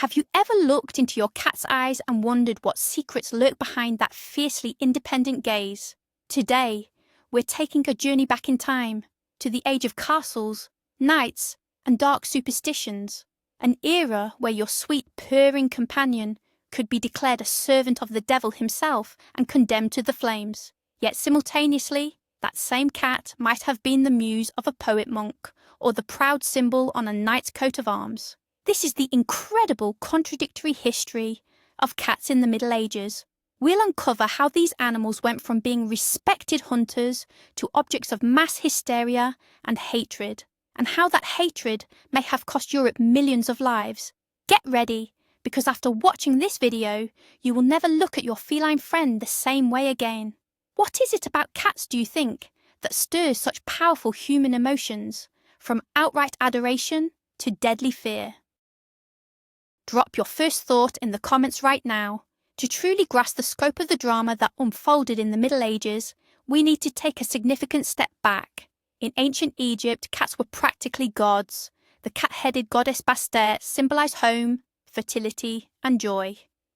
Have you ever looked into your cat's eyes and wondered what secrets lurk behind that fiercely independent gaze? Today, we're taking a journey back in time, to the age of castles, knights, and dark superstitions, an era where your sweet purring companion could be declared a servant of the devil himself and condemned to the flames. Yet simultaneously, that same cat might have been the muse of a poet monk, or the proud symbol on a knight's coat of arms. This is the incredible contradictory history of cats in the Middle Ages. We'll uncover how these animals went from being respected hunters to objects of mass hysteria and hatred, and how that hatred may have cost Europe millions of lives. Get ready, because after watching this video, you will never look at your feline friend the same way again. What is it about cats, do you think, that stirs such powerful human emotions, from outright adoration to deadly fear? Drop your first thought in the comments right now. To truly grasp the scope of the drama that unfolded in the Middle Ages, we need to take a significant step back. In ancient Egypt, cats were practically gods. The cat-headed goddess Bastet symbolized home, fertility, and joy.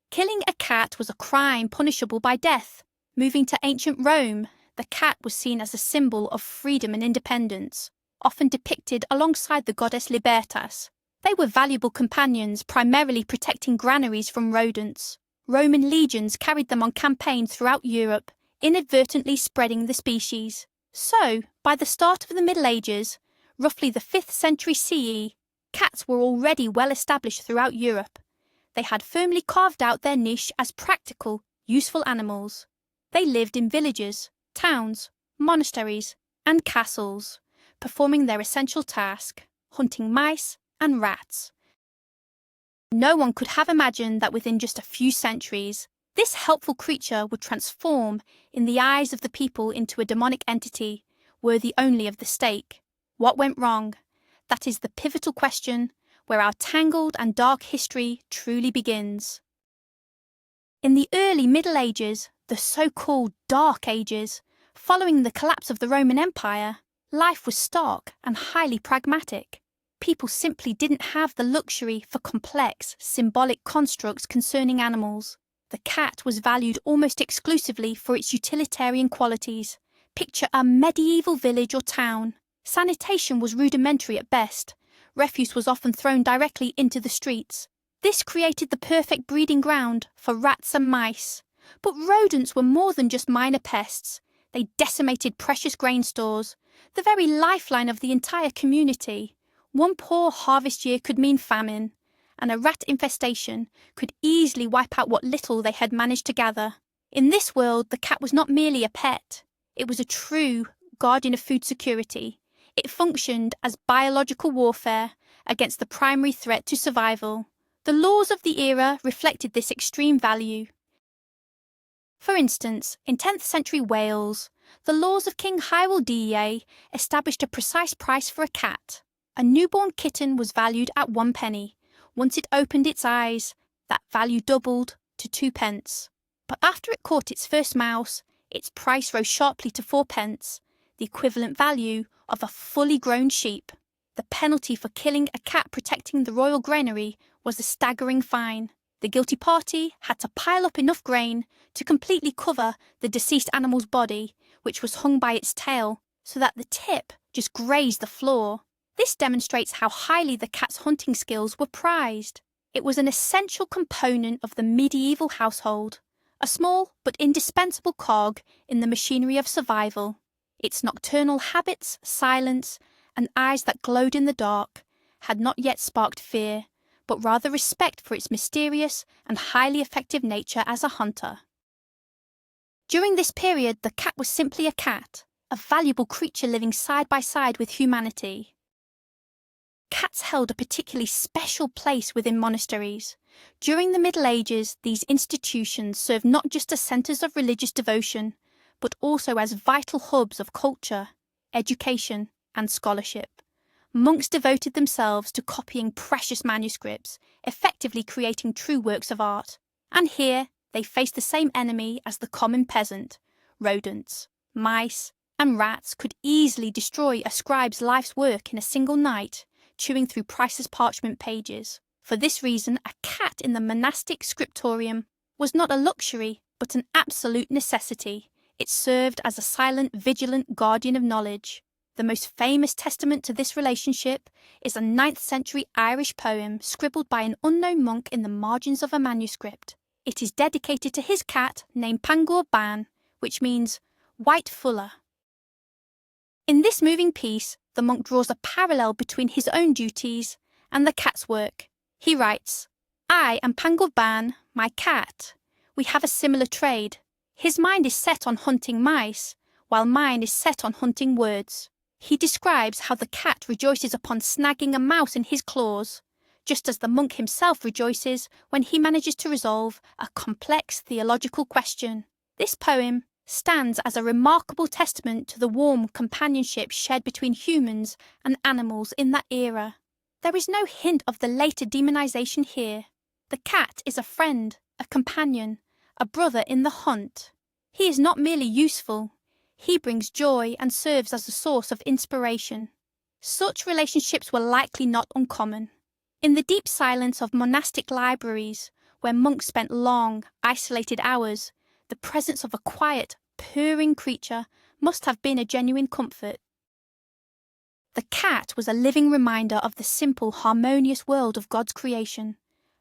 Killing a cat was a crime punishable by death. Moving to ancient Rome, the cat was seen as a symbol of freedom and independence, often depicted alongside the goddess Libertas. They were valuable companions, primarily protecting granaries from rodents. Roman legions carried them on campaigns throughout Europe, inadvertently spreading the species. So, by the start of the Middle Ages, roughly the 5th century CE, cats were already well established throughout Europe. They had firmly carved out their niche as practical, useful animals. They lived in villages, towns, monasteries, and castles, performing their essential task, hunting mice and rats. No one could have imagined that within just a few centuries, this helpful creature would transform in the eyes of the people into a demonic entity, worthy only of the stake. What went wrong? That is the pivotal question where our tangled and dark history truly begins. In the early Middle Ages, the so-called Dark Ages, following the collapse of the Roman Empire, life was stark and highly pragmatic. People simply didn't have the luxury for complex, symbolic constructs concerning animals. The cat was valued almost exclusively for its utilitarian qualities. Picture a medieval village or town. Sanitation was rudimentary at best. Refuse was often thrown directly into the streets. This created the perfect breeding ground for rats and mice. But rodents were more than just minor pests. They decimated precious grain stores, the very lifeline of the entire community. One poor harvest year could mean famine, and a rat infestation could easily wipe out what little they had managed to gather. In this world, the cat was not merely a pet. It was a true guardian of food security. It functioned as biological warfare against the primary threat to survival. The laws of the era reflected this extreme value. For instance, in 10th century Wales, the laws of King Hywel Dda established a precise price for a cat. A newborn kitten was valued at 1 penny. Once it opened its eyes, that value doubled to 2 pence. But after it caught its first mouse, its price rose sharply to 4 pence, the equivalent value of a fully grown sheep. The penalty for killing a cat protecting the royal granary was a staggering fine. The guilty party had to pile up enough grain to completely cover the deceased animal's body, which was hung by its tail, so that the tip just grazed the floor. This demonstrates how highly the cat's hunting skills were prized. It was an essential component of the medieval household, a small but indispensable cog in the machinery of survival. Its nocturnal habits, silence, and eyes that glowed in the dark had not yet sparked fear, but rather respect for its mysterious and highly effective nature as a hunter. During this period, the cat was simply a cat, a valuable creature living side by side with humanity. Cats held a particularly special place within monasteries. During the Middle Ages, these institutions served not just as centres of religious devotion, but also as vital hubs of culture, education, and scholarship. Monks devoted themselves to copying precious manuscripts, effectively creating true works of art. And here, they faced the same enemy as the common peasant. Rodents, mice, and rats could easily destroy a scribe's life's work in a single night, chewing through priceless parchment pages. For this reason, a cat in the monastic scriptorium was not a luxury, but an absolute necessity. It served as a silent, vigilant guardian of knowledge. The most famous testament to this relationship is a 9th century Irish poem scribbled by an unknown monk in the margins of a manuscript. It is dedicated to his cat named Pangur Bán, which means white fuller. In this moving piece, the monk draws a parallel between his own duties and the cat's work. He writes, "I am Pangur Bán, my cat. We have a similar trade. His mind is set on hunting mice, while mine is set on hunting words." He describes how the cat rejoices upon snagging a mouse in his claws, just as the monk himself rejoices when he manages to resolve a complex theological question. This poem stands as a remarkable testament to the warm companionship shared between humans and animals in that era. There is no hint of the later demonization here. The cat is a friend, a companion, a brother in the hunt. He is not merely useful. He brings joy and serves as a source of inspiration. Such relationships were likely not uncommon. In the deep silence of monastic libraries, where monks spent long, isolated hours, the presence of a quiet, purring creature must have been a genuine comfort. The cat was a living reminder of the simple, harmonious world of God's creation,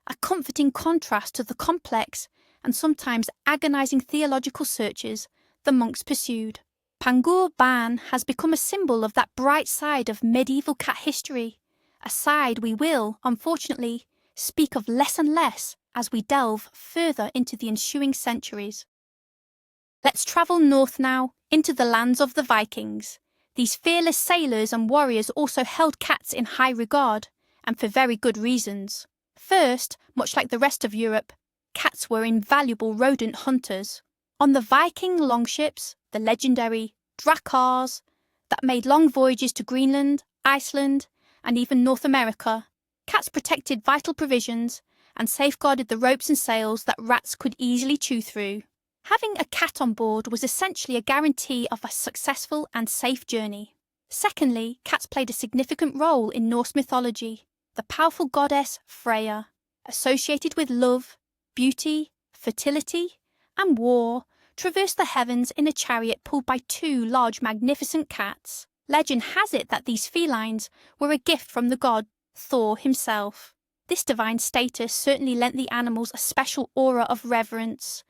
a comforting contrast to the complex and sometimes agonizing theological searches the monks pursued. Pangur Bán has become a symbol of that bright side of medieval cat history, a side we will, unfortunately, speak of less and less as we delve further into the ensuing centuries. Let's travel north now, into the lands of the Vikings. These fearless sailors and warriors also held cats in high regard, and for very good reasons. First, much like the rest of Europe, cats were invaluable rodent hunters. On the Viking longships, the legendary Drakars, that made long voyages to Greenland, Iceland, and even North America, cats protected vital provisions and safeguarded the ropes and sails that rats could easily chew through. Having a cat on board was essentially a guarantee of a successful and safe journey. Secondly, cats played a significant role in Norse mythology. The powerful goddess Freya, associated with love, beauty, fertility, and war, traversed the heavens in a chariot pulled by two large, magnificent cats. Legend has it that these felines were a gift from the god Thor himself. This divine status certainly lent the animals a special aura of reverence.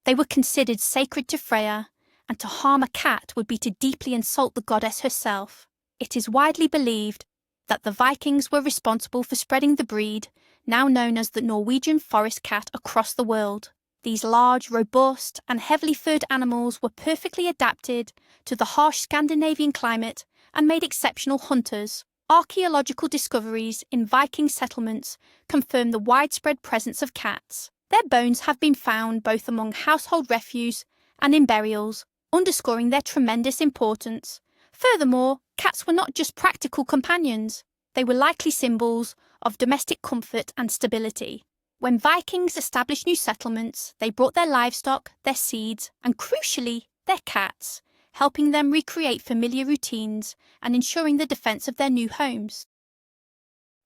They were considered sacred to Freya, and to harm a cat would be to deeply insult the goddess herself. It is widely believed that the Vikings were responsible for spreading the breed, now known as the Norwegian forest cat, across the world. These large, robust, and heavily furred animals were perfectly adapted to the harsh Scandinavian climate and made exceptional hunters. Archaeological discoveries in Viking settlements confirm the widespread presence of cats. Their bones have been found both among household refuse and in burials, underscoring their tremendous importance. Furthermore, cats were not just practical companions. They were likely symbols of domestic comfort and stability. When Vikings established new settlements, they brought their livestock, their seeds, and crucially, their cats, helping them recreate familiar routines and ensuring the defence of their new homes.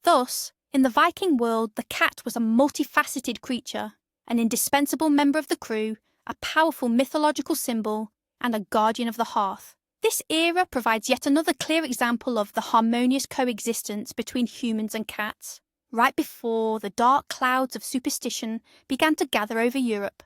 Thus, in the Viking world, the cat was a multifaceted creature, an indispensable member of the crew, a powerful mythological symbol, and a guardian of the hearth. This era provides yet another clear example of the harmonious coexistence between humans and cats, right before the dark clouds of superstition began to gather over Europe.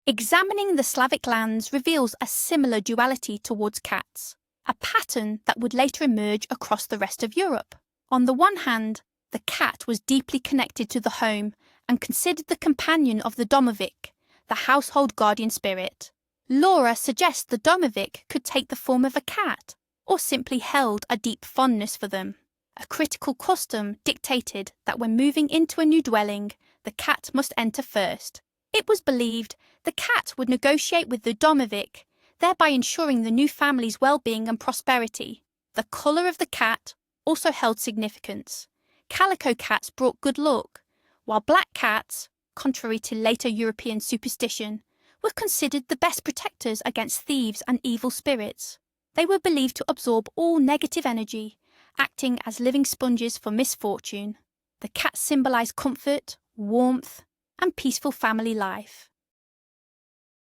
Examining the Slavic lands reveals a similar duality towards cats, a pattern that would later emerge across the rest of Europe. On the one hand, the cat was deeply connected to the home and considered the companion of the domovik, the household guardian spirit. Lore suggests the domovik could take the form of a cat, or simply held a deep fondness for them. A critical custom dictated that when moving into a new dwelling, the cat must enter first. It was believed the cat would negotiate with the domovik, thereby ensuring the new family's well-being and prosperity. The colour of the cat also held significance. Calico cats brought good luck, while black cats, contrary to later European superstition, were considered the best protectors against thieves and evil spirits. They were believed to absorb all negative energy, acting as living sponges for misfortune. The cats symbolized comfort, warmth, and peaceful family life.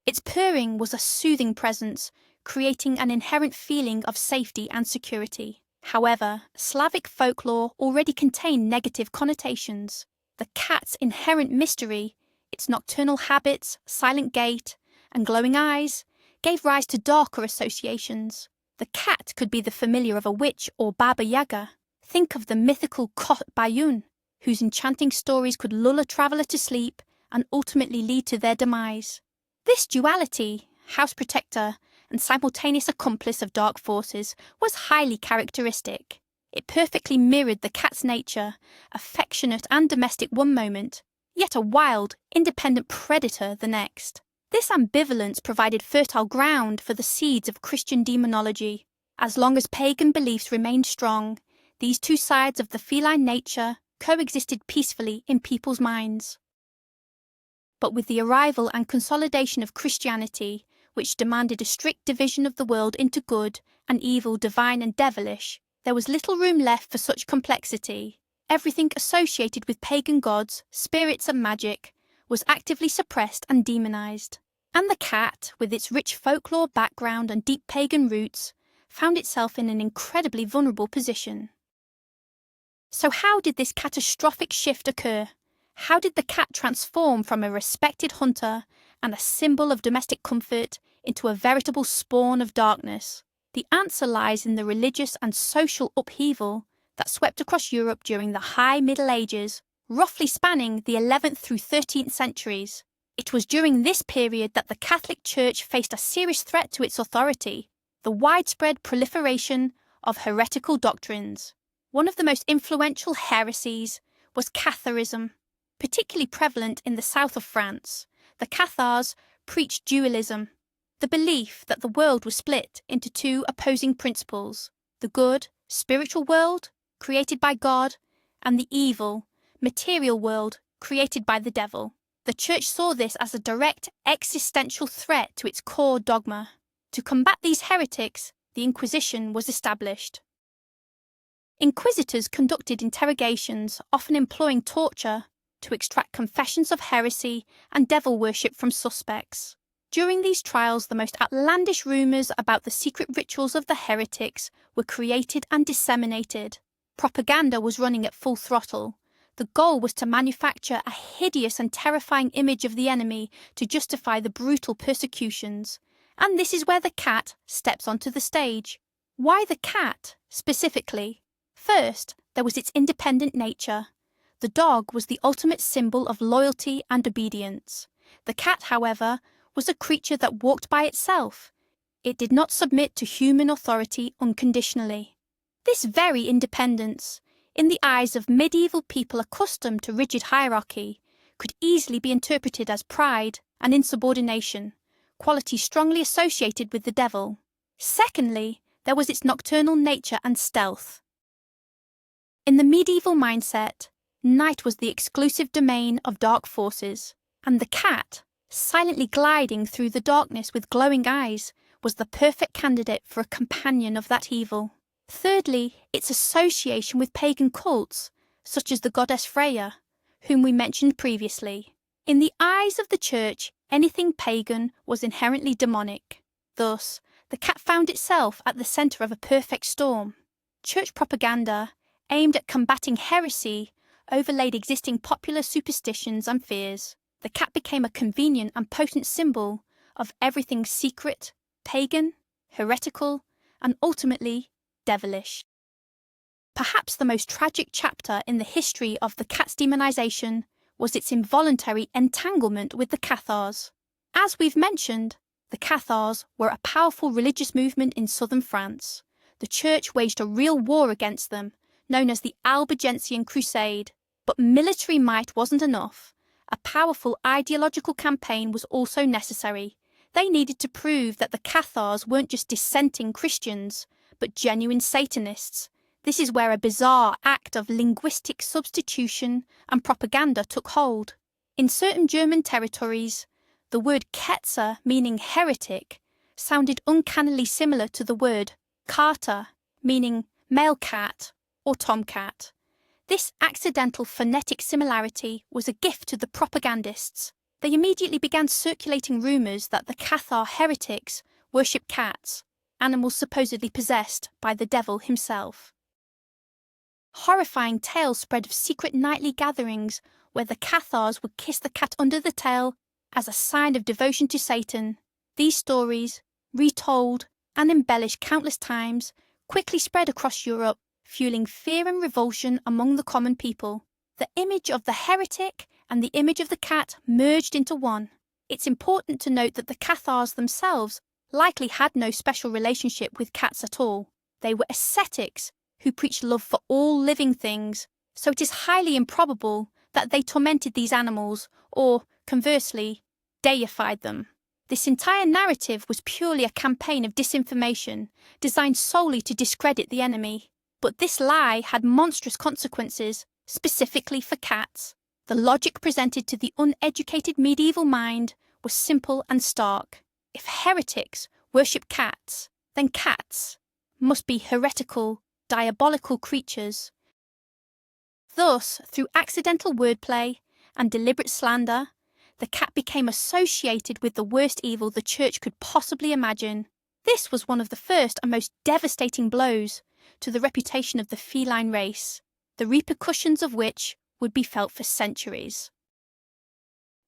Its purring was a soothing presence, creating an inherent feeling of safety and security. However, Slavic folklore already contained negative connotations. The cat's inherent mystery, its nocturnal habits, silent gait, and glowing eyes, gave rise to darker associations. The cat could be the familiar of a witch or Baba Yaga. Think of the mythical Kot Bayun, whose enchanting stories could lull a traveller to sleep and ultimately lead to their demise. This duality, house protector and simultaneous accomplice of dark forces, was highly characteristic. It perfectly mirrored the cat's nature, affectionate and domestic one moment, yet a wild, independent predator the next. This ambivalence provided fertile ground for the seeds of Christian demonology. As long as pagan beliefs remained strong, these two sides of the feline nature coexisted peacefully in people's minds. But with the arrival and consolidation of Christianity, which demanded a strict division of the world into good and evil, divine and devilish, there was little room left for such complexity. Everything associated with pagan gods, spirits and magic was actively suppressed and demonized. And the cat, with its rich folklore background and deep pagan roots, found itself in an incredibly vulnerable position. So how did this catastrophic shift occur? How did the cat transform from a respected hunter and a symbol of domestic comfort into a veritable spawn of darkness? The answer lies in the religious and social upheaval that swept across Europe during the High Middle Ages, roughly spanning the 11th through 13th centuries. It was during this period that the Catholic Church faced a serious threat to its authority: the widespread proliferation of heretical doctrines. One of the most influential heresies was Catharism, particularly prevalent in the south of France. The Cathars preached dualism, the belief that the world was split into two opposing principles: the good, spiritual world, created by God, and the evil, material world, created by the devil. The Church saw this as a direct existential threat to its core dogma. To combat these heretics, the Inquisition was established. Inquisitors conducted interrogations, often employing torture, to extract confessions of heresy and devil worship from suspects. During these trials, the most outlandish rumours about the secret rituals of the heretics were created and disseminated. Propaganda was running at full throttle. The goal was to manufacture a hideous and terrifying image of the enemy to justify the brutal persecutions. And this is where the cat steps onto the stage. Why the cat, specifically? First, there was its independent nature. The dog was the ultimate symbol of loyalty and obedience. The cat, however, was a creature that walked by itself. It did not submit to human authority unconditionally. This very independence, in the eyes of medieval people accustomed to rigid hierarchy, could easily be interpreted as pride and insubordination, qualities strongly associated with the devil. Secondly, there was its nocturnal nature and stealth. In the medieval mindset, night was the exclusive domain of dark forces, and the cat, silently gliding through the darkness with glowing eyes, was the perfect candidate for a companion of that evil. Thirdly, its association with pagan cults, such as the goddess Freya, whom we mentioned previously. In the eyes of the Church, anything pagan was inherently demonic. Thus, the cat found itself at the centre of a perfect storm. Church propaganda, aimed at combating heresy, overlaid existing popular superstitions and fears. The cat became a convenient and potent symbol of everything secret, pagan, heretical, and ultimately devilish. Perhaps the most tragic chapter in the history of the cat's demonization was its involuntary entanglement with the Cathars. As we've mentioned, the Cathars were a powerful religious movement in southern France. The Church waged a real war against them, known as the Albigensian Crusade. But military might wasn't enough. A powerful ideological campaign was also necessary. They needed to prove that the Cathars weren't just dissenting Christians, but genuine Satanists. This is where a bizarre act of linguistic substitution and propaganda took hold. In certain German territories, the word Ketzer, meaning heretic, sounded uncannily similar to the word Kater, meaning male cat, or tomcat. This accidental phonetic similarity was a gift to the propagandists. They immediately began circulating rumours that the Cathar heretics worshipped cats, animals supposedly possessed by the devil himself. Horrifying tales spread of secret nightly gatherings where the Cathars would kiss the cat under the tail as a sign of devotion to Satan. These stories, retold and embellished countless times, quickly spread across Europe, fueling fear and revulsion among the common people. The image of the heretic and the image of the cat merged into one. It's important to note that the Cathars themselves likely had no special relationship with cats at all. They were ascetics who preached love for all living things, so it is highly improbable that they tormented these animals or, conversely, deified them. This entire narrative was purely a campaign of disinformation designed solely to discredit the enemy. But this lie had monstrous consequences, specifically for cats. The logic presented to the uneducated medieval mind was simple and stark. If heretics worship cats, then cats must be heretical, diabolical creatures. Thus, through accidental wordplay and deliberate slander, the cat became associated with the worst evil the church could possibly imagine. This was one of the first and most devastating blows to the reputation of the feline race, the repercussions of which would be felt for centuries.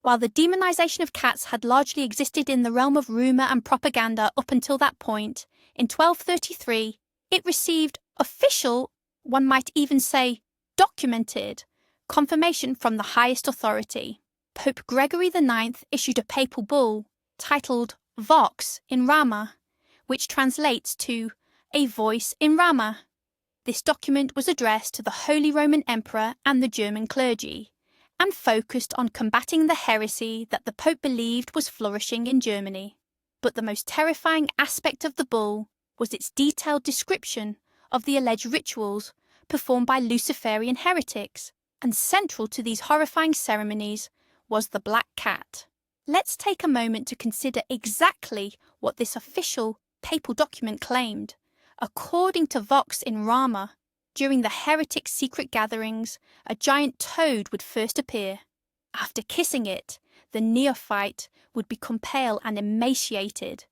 While the demonization of cats had largely existed in the realm of rumour and propaganda up until that point, in 1233 it received official, one might even say documented, confirmation from the highest authority. Pope Gregory IX issued a papal bull titled Vox in Rama, which translates to a voice in Rama. This document was addressed to the Holy Roman Emperor and the German clergy, and focused on combating the heresy that the Pope believed was flourishing in Germany. But the most terrifying aspect of the bull was its detailed description of the alleged rituals performed by Luciferian heretics, and central to these horrifying ceremonies was the black cat. Let's take a moment to consider exactly what this official papal document claimed. According to Vox in Rama, during the heretic secret gatherings, a giant toad would first appear. After kissing it, the neophyte would become pale and emaciated.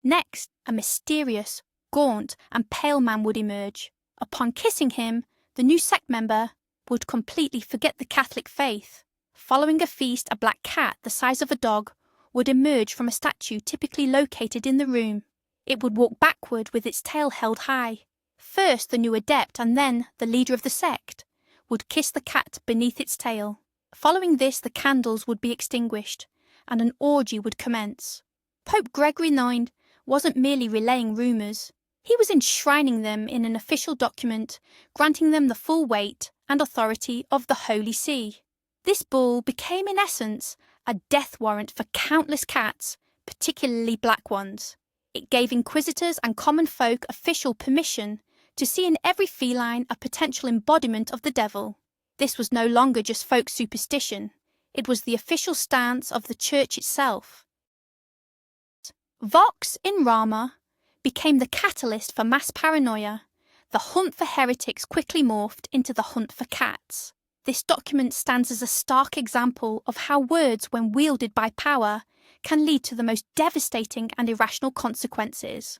Next, a mysterious, gaunt and pale man would emerge. Upon kissing him, the new sect member would completely forget the Catholic faith. Following a feast, a black cat the size of a dog would emerge from a statue typically located in the room. It would walk backward with its tail held high. First, the new adept and then the leader of the sect would kiss the cat beneath its tail. Following this, the candles would be extinguished and an orgy would commence. Pope Gregory IX wasn't merely relaying rumours. He was enshrining them in an official document, granting them the full weight and authority of the Holy See. This bull became, in essence, a death warrant for countless cats, particularly black ones. It gave inquisitors and common folk official permission to see in every feline a potential embodiment of the devil. This was no longer just folk superstition. It was the official stance of the church itself. Vox in Rama became the catalyst for mass paranoia. The hunt for heretics quickly morphed into the hunt for cats. This document stands as a stark example of how words, when wielded by power, can lead to the most devastating and irrational consequences.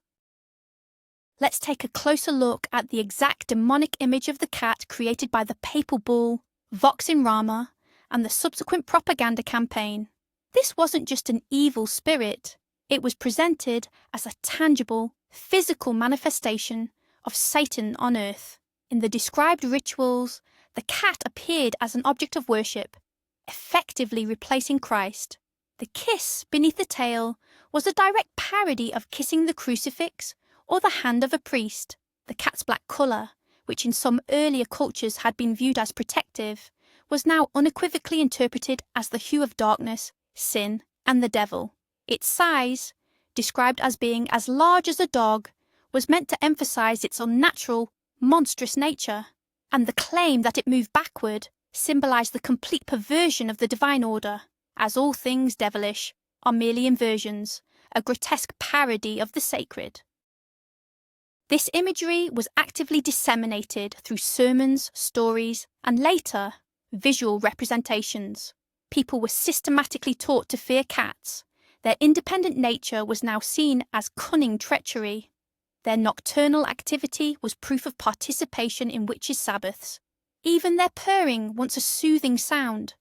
Let's take a closer look at the exact demonic image of the cat created by the papal bull, Vox in Rama, and the subsequent propaganda campaign. This wasn't just an evil spirit. It was presented as a tangible, physical manifestation of Satan on earth. In the described rituals, the cat appeared as an object of worship, effectively replacing Christ. The kiss beneath the tail was a direct parody of kissing the crucifix or the hand of a priest. The cat's black colour, which in some earlier cultures had been viewed as protective, was now unequivocally interpreted as the hue of darkness, sin, and the devil. Its size, described as being as large as a dog, was meant to emphasise its unnatural, monstrous nature, and the claim that it moved backward symbolised the complete perversion of the divine order, as all things devilish are merely inversions, a grotesque parody of the sacred. This imagery was actively disseminated through sermons, stories, and later, visual representations. People were systematically taught to fear cats. Their independent nature was now seen as cunning treachery. Their nocturnal activity was proof of participation in witches' sabbaths. Even their purring, once a soothing sound,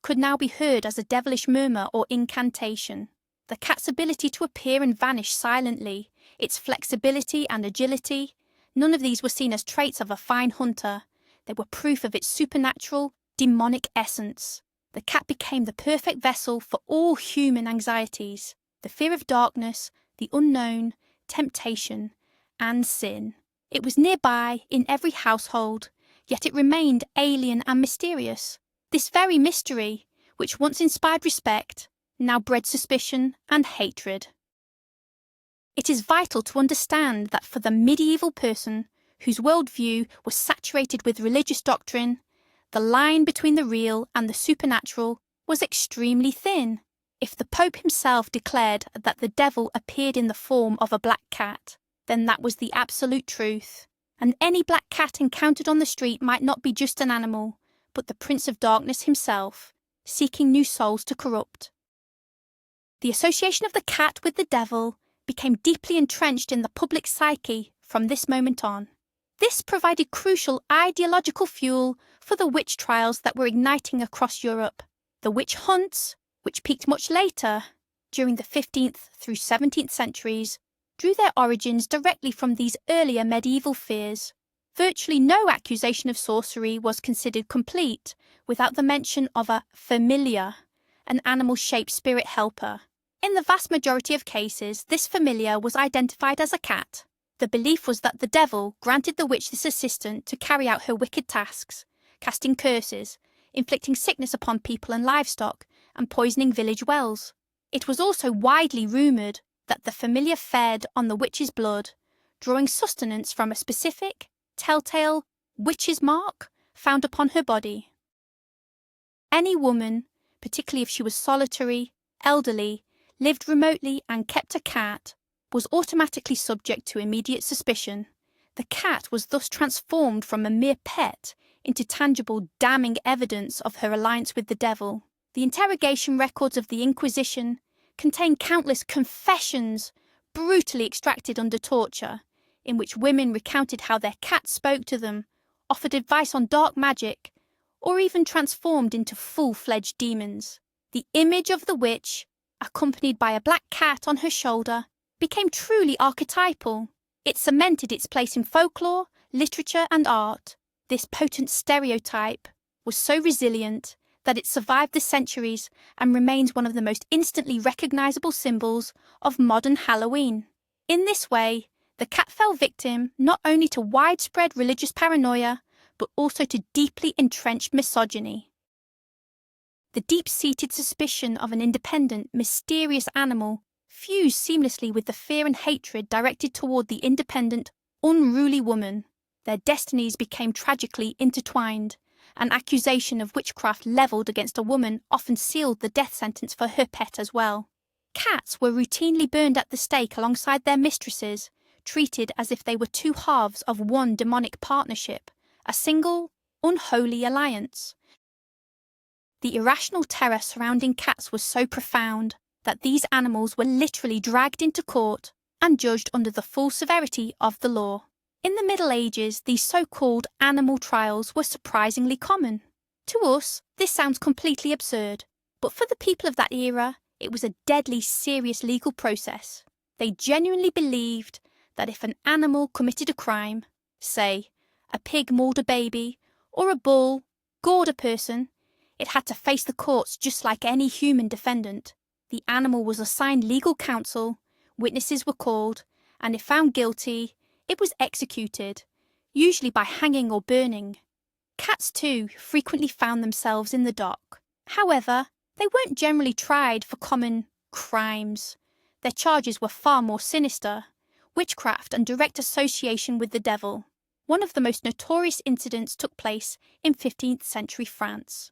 could now be heard as a devilish murmur or incantation. The cat's ability to appear and vanish silently, its flexibility and agility, none of these were seen as traits of a fine hunter. They were proof of its supernatural, demonic essence. The cat became the perfect vessel for all human anxieties, the fear of darkness, the unknown, temptation, and sin. It was nearby in every household, yet it remained alien and mysterious. This very mystery, which once inspired respect, now bred suspicion and hatred. It is vital to understand that for the medieval person, whose worldview was saturated with religious doctrine, the line between the real and the supernatural was extremely thin. If the Pope himself declared that the devil appeared in the form of a black cat, then that was the absolute truth, and any black cat encountered on the street might not be just an animal, but the Prince of Darkness himself, seeking new souls to corrupt. The association of the cat with the devil became deeply entrenched in the public psyche from this moment on. This provided crucial ideological fuel for the witch trials that were igniting across Europe. The witch hunts, which peaked much later, during the 15th through 17th centuries, drew their origins directly from these earlier medieval fears. Virtually no accusation of sorcery was considered complete without the mention of a familiar, an animal-shaped spirit helper. In the vast majority of cases, this familiar was identified as a cat. The belief was that the devil granted the witch this assistant to carry out her wicked tasks, casting curses, inflicting sickness upon people and livestock, and poisoning village wells. It was also widely rumoured that the familiar fed on the witch's blood, drawing sustenance from a specific, telltale witch's mark found upon her body. Any woman, particularly if she was solitary, elderly, lived remotely and kept a cat, was automatically subject to immediate suspicion. The cat was thus transformed from a mere pet into tangible, damning evidence of her alliance with the devil. The interrogation records of the Inquisition contain countless confessions brutally extracted under torture, in which women recounted how their cats spoke to them, offered advice on dark magic, or even transformed into full-fledged demons. The image of the witch, accompanied by a black cat on her shoulder, became truly archetypal. It cemented its place in folklore, literature, and art. This potent stereotype was so resilient that it survived the centuries and remains one of the most instantly recognizable symbols of modern Halloween. In this way, the cat fell victim not only to widespread religious paranoia, but also to deeply entrenched misogyny. The deep-seated suspicion of an independent, mysterious animal fused seamlessly with the fear and hatred directed toward the independent, unruly woman. Their destinies became tragically intertwined. An accusation of witchcraft levelled against a woman often sealed the death sentence for her pet as well. Cats were routinely burned at the stake alongside their mistresses, treated as if they were two halves of one demonic partnership, a single, unholy alliance. The irrational terror surrounding cats was so profound that these animals were literally dragged into court and judged under the full severity of the law. In the Middle Ages, these so-called animal trials were surprisingly common. To us, this sounds completely absurd, but for the people of that era, it was a deadly serious legal process. They genuinely believed that if an animal committed a crime, say, a pig mauled a baby, or a bull gored a person, it had to face the courts just like any human defendant. The animal was assigned legal counsel, witnesses were called, and if found guilty, it was executed, usually by hanging or burning. Cats, too, frequently found themselves in the dock. However, they weren't generally tried for common crimes. Their charges were far more sinister: witchcraft and direct association with the devil. One of the most notorious incidents took place in 15th century France.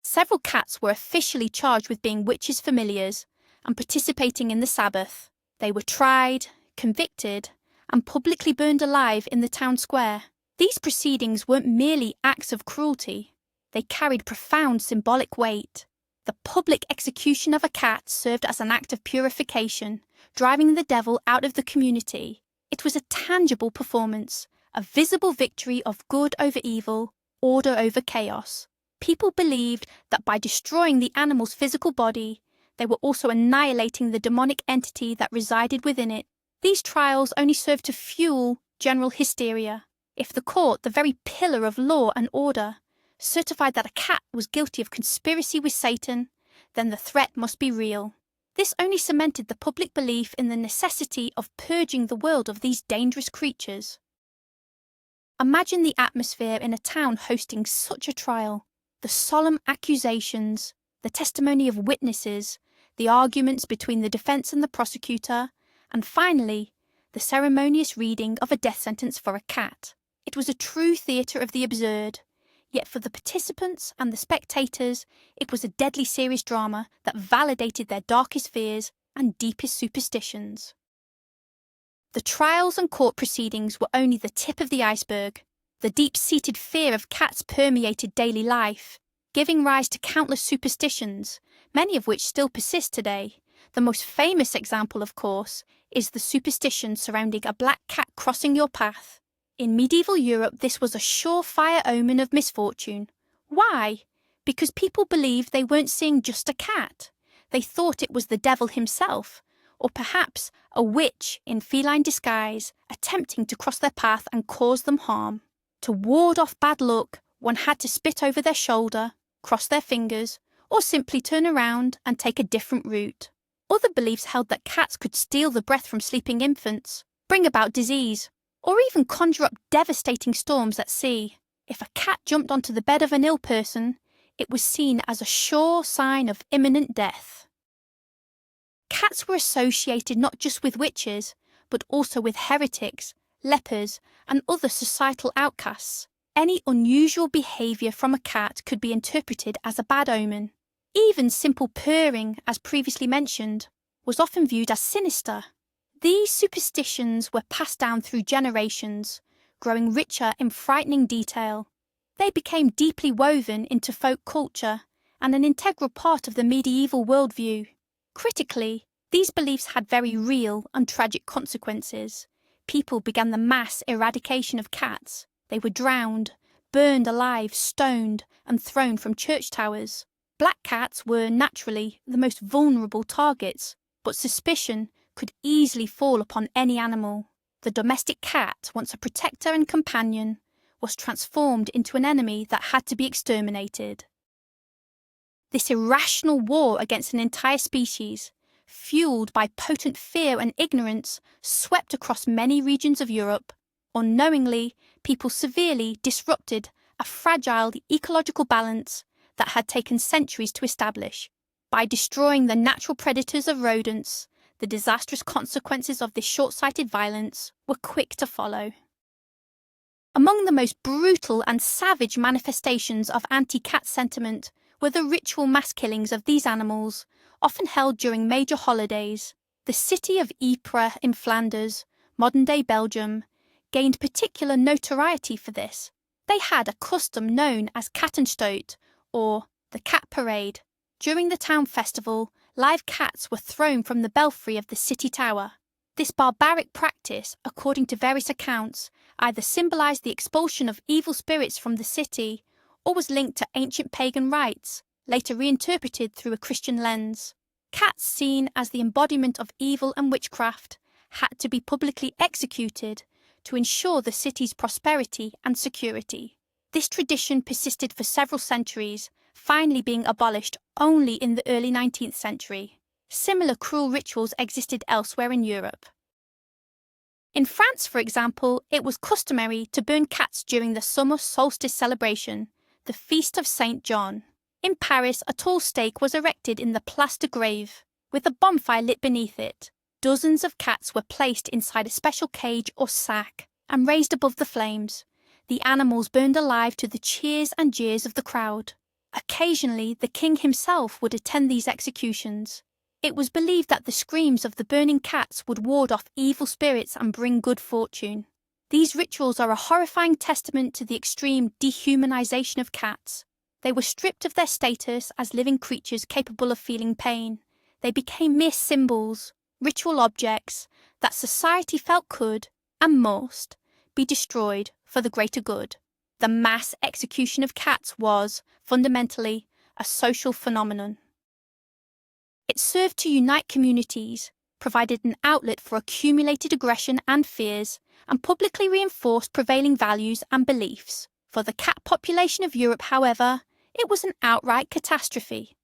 Several cats were officially charged with being witches' familiars and participating in the Sabbath. They were tried, convicted, and publicly burned alive in the town square. These proceedings weren't merely acts of cruelty. They carried profound symbolic weight. The public execution of a cat served as an act of purification, driving the devil out of the community. It was a tangible performance, a visible victory of good over evil, order over chaos. People believed that by destroying the animal's physical body, they were also annihilating the demonic entity that resided within it. These trials only served to fuel general hysteria. If the court, the very pillar of law and order, certified that a cat was guilty of conspiracy with Satan, then the threat must be real. This only cemented the public belief in the necessity of purging the world of these dangerous creatures. Imagine the atmosphere in a town hosting such a trial. The solemn accusations, the testimony of witnesses, the arguments between the defense and the prosecutor, and finally, the ceremonious reading of a death sentence for a cat. It was a true theatre of the absurd, yet for the participants and the spectators, it was a deadly serious drama that validated their darkest fears and deepest superstitions. The trials and court proceedings were only the tip of the iceberg. The deep-seated fear of cats permeated daily life, giving rise to countless superstitions, many of which still persist today. The most famous example, of course, is the superstition surrounding a black cat crossing your path. In medieval Europe, this was a surefire omen of misfortune. Why? Because people believed they weren't seeing just a cat. They thought it was the devil himself, or perhaps a witch in feline disguise attempting to cross their path and cause them harm. To ward off bad luck, one had to spit over their shoulder, cross their fingers, or simply turn around and take a different route. Other beliefs held that cats could steal the breath from sleeping infants, bring about disease, or even conjure up devastating storms at sea. If a cat jumped onto the bed of an ill person, it was seen as a sure sign of imminent death. Cats were associated not just with witches, but also with heretics, lepers, and other societal outcasts. Any unusual behaviour from a cat could be interpreted as a bad omen. Even simple purring, as previously mentioned, was often viewed as sinister. These superstitions were passed down through generations, growing richer in frightening detail. They became deeply woven into folk culture and an integral part of the medieval worldview. Critically, these beliefs had very real and tragic consequences. People began the mass eradication of cats. They were drowned, burned alive, stoned, and thrown from church towers. Black cats were, naturally, the most vulnerable targets, but suspicion could easily fall upon any animal. The domestic cat, once a protector and companion, was transformed into an enemy that had to be exterminated. This irrational war against an entire species, fueled by potent fear and ignorance, swept across many regions of Europe. Unknowingly, people severely disrupted a fragile ecological balance that had taken centuries to establish. By destroying the natural predators of rodents, the disastrous consequences of this short-sighted violence were quick to follow. Among the most brutal and savage manifestations of anti-cat sentiment were the ritual mass killings of these animals, often held during major holidays. The city of Ypres in Flanders, modern-day Belgium, gained particular notoriety for this. They had a custom known as Kattenstoot, or the Cat Parade. During the town festival, live cats were thrown from the belfry of the city tower. This barbaric practice, according to various accounts, either symbolised the expulsion of evil spirits from the city or was linked to ancient pagan rites, later reinterpreted through a Christian lens. Cats, seen as the embodiment of evil and witchcraft, had to be publicly executed to ensure the city's prosperity and security. This tradition persisted for several centuries, finally being abolished only in the early 19th century. Similar cruel rituals existed elsewhere in Europe. In France, for example, it was customary to burn cats during the summer solstice celebration, the Feast of Saint John. In Paris, a tall stake was erected in the Place de Grève, with a bonfire lit beneath it. Dozens of cats were placed inside a special cage or sack and raised above the flames. The animals burned alive to the cheers and jeers of the crowd. Occasionally, the king himself would attend these executions. It was believed that the screams of the burning cats would ward off evil spirits and bring good fortune. These rituals are a horrifying testament to the extreme dehumanization of cats. They were stripped of their status as living creatures capable of feeling pain. They became mere symbols, ritual objects, that society felt could, and must, be destroyed for the greater good. The mass execution of cats was, fundamentally, a social phenomenon. It served to unite communities, provided an outlet for accumulated aggression and fears, and publicly reinforced prevailing values and beliefs. For the cat population of Europe, however, it was an outright catastrophe.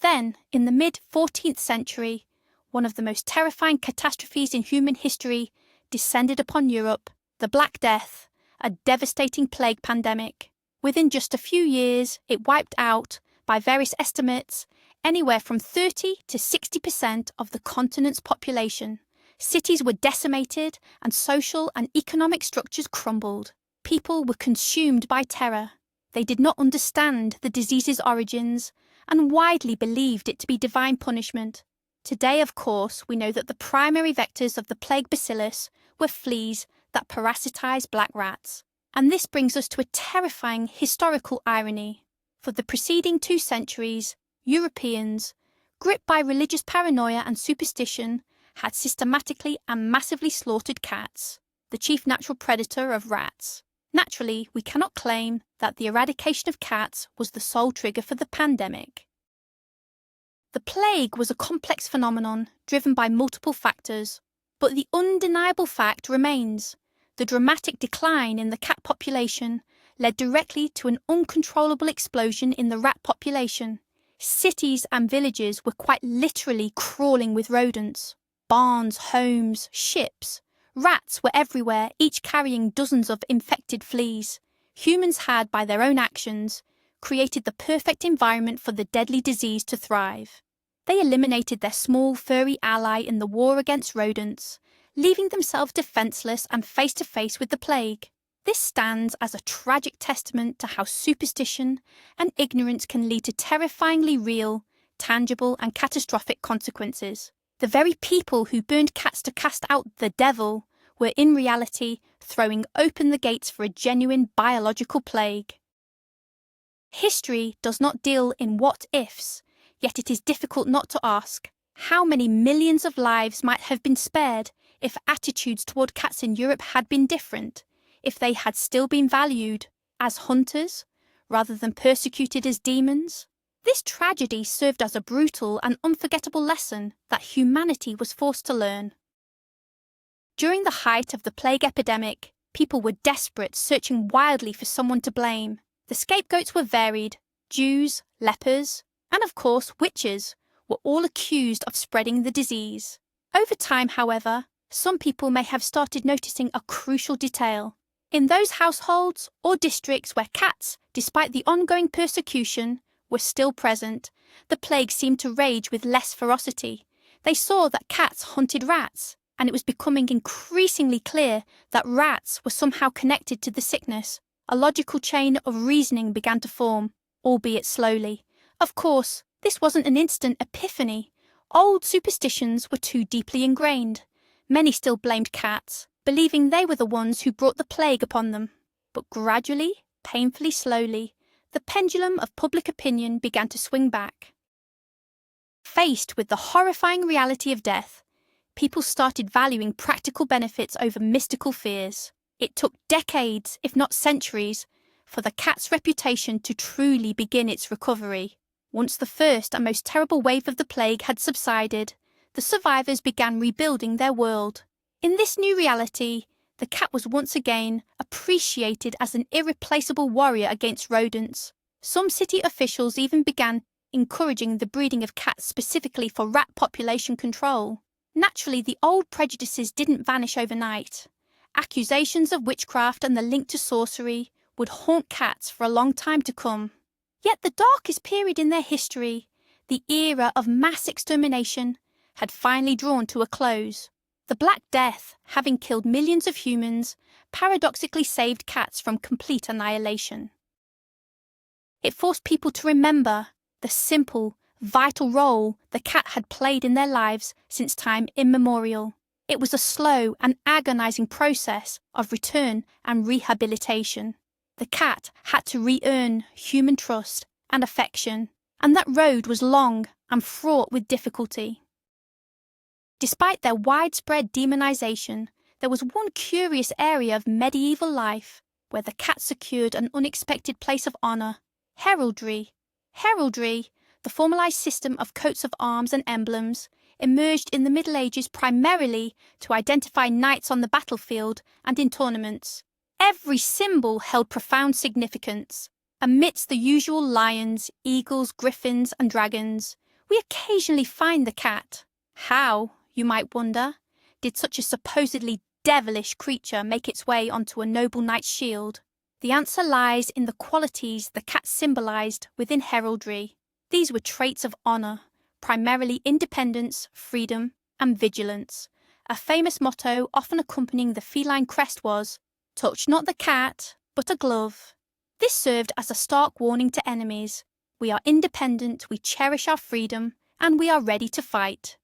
Then, in the mid-14th century, one of the most terrifying catastrophes in human history descended upon Europe, the Black Death, a devastating plague pandemic. Within just a few years, it wiped out, by various estimates, anywhere from 30 to 60% of the continent's population. Cities were decimated and social and economic structures crumbled. People were consumed by terror. They did not understand the disease's origins and widely believed it to be divine punishment. Today, of course, we know that the primary vectors of the plague bacillus were fleas that parasitize black rats. And this brings us to a terrifying historical irony. For the preceding 2 centuries, Europeans, gripped by religious paranoia and superstition, had systematically and massively slaughtered cats, the chief natural predator of rats. Naturally, we cannot claim that the eradication of cats was the sole trigger for the pandemic. The plague was a complex phenomenon driven by multiple factors, but the undeniable fact remains. The dramatic decline in the cat population led directly to an uncontrollable explosion in the rat population. Cities and villages were quite literally crawling with rodents. Barns, homes, ships. Rats were everywhere, each carrying dozens of infected fleas. Humans had, by their own actions, created the perfect environment for the deadly disease to thrive. They eliminated their small, furry ally in the war against rodents, leaving themselves defenseless and face-to-face with the plague. This stands as a tragic testament to how superstition and ignorance can lead to terrifyingly real, tangible and catastrophic consequences. The very people who burned cats to cast out the devil were in reality throwing open the gates for a genuine biological plague. History does not deal in what-ifs, yet it is difficult not to ask, how many millions of lives might have been spared if attitudes toward cats in Europe had been different, if they had still been valued as hunters rather than persecuted as demons? This tragedy served as a brutal and unforgettable lesson that humanity was forced to learn. During the height of the plague epidemic, people were desperate, searching wildly for someone to blame. The scapegoats were varied. Jews, lepers, and of course witches were all accused of spreading the disease. Over time, however, some people may have started noticing a crucial detail. In those households or districts where cats, despite the ongoing persecution, were still present, the plague seemed to rage with less ferocity. They saw that cats hunted rats, and it was becoming increasingly clear that rats were somehow connected to the sickness. A logical chain of reasoning began to form, albeit slowly. Of course, this wasn't an instant epiphany. Old superstitions were too deeply ingrained. Many still blamed cats, believing they were the ones who brought the plague upon them. But gradually, painfully slowly, the pendulum of public opinion began to swing back. Faced with the horrifying reality of death, people started valuing practical benefits over mystical fears. It took decades, if not centuries, for the cat's reputation to truly begin its recovery. Once the first and most terrible wave of the plague had subsided, the survivors began rebuilding their world. In this new reality, the cat was once again appreciated as an irreplaceable warrior against rodents. Some city officials even began encouraging the breeding of cats specifically for rat population control. Naturally, the old prejudices didn't vanish overnight. Accusations of witchcraft and the link to sorcery would haunt cats for a long time to come. Yet the darkest period in their history, the era of mass extermination, had finally drawn to a close. The Black Death, having killed millions of humans, paradoxically saved cats from complete annihilation. It forced people to remember the simple, vital role the cat had played in their lives since time immemorial. It was a slow and agonizing process of return and rehabilitation. The cat had to re-earn human trust and affection, and that road was long and fraught with difficulty. Despite their widespread demonization, there was one curious area of medieval life where the cat secured an unexpected place of honor: heraldry. Heraldry, the formalized system of coats of arms and emblems, emerged in the Middle Ages primarily to identify knights on the battlefield and in tournaments. Every symbol held profound significance. Amidst the usual lions, eagles, griffins, and dragons, we occasionally find the cat. How, you might wonder, did such a supposedly devilish creature make its way onto a noble knight's shield? The answer lies in the qualities the cat symbolized within heraldry. These were traits of honor, primarily independence, freedom, and vigilance. A famous motto often accompanying the feline crest was, "Touch not the cat, but a glove." This served as a stark warning to enemies. We are independent, we cherish our freedom, and we are ready to fight.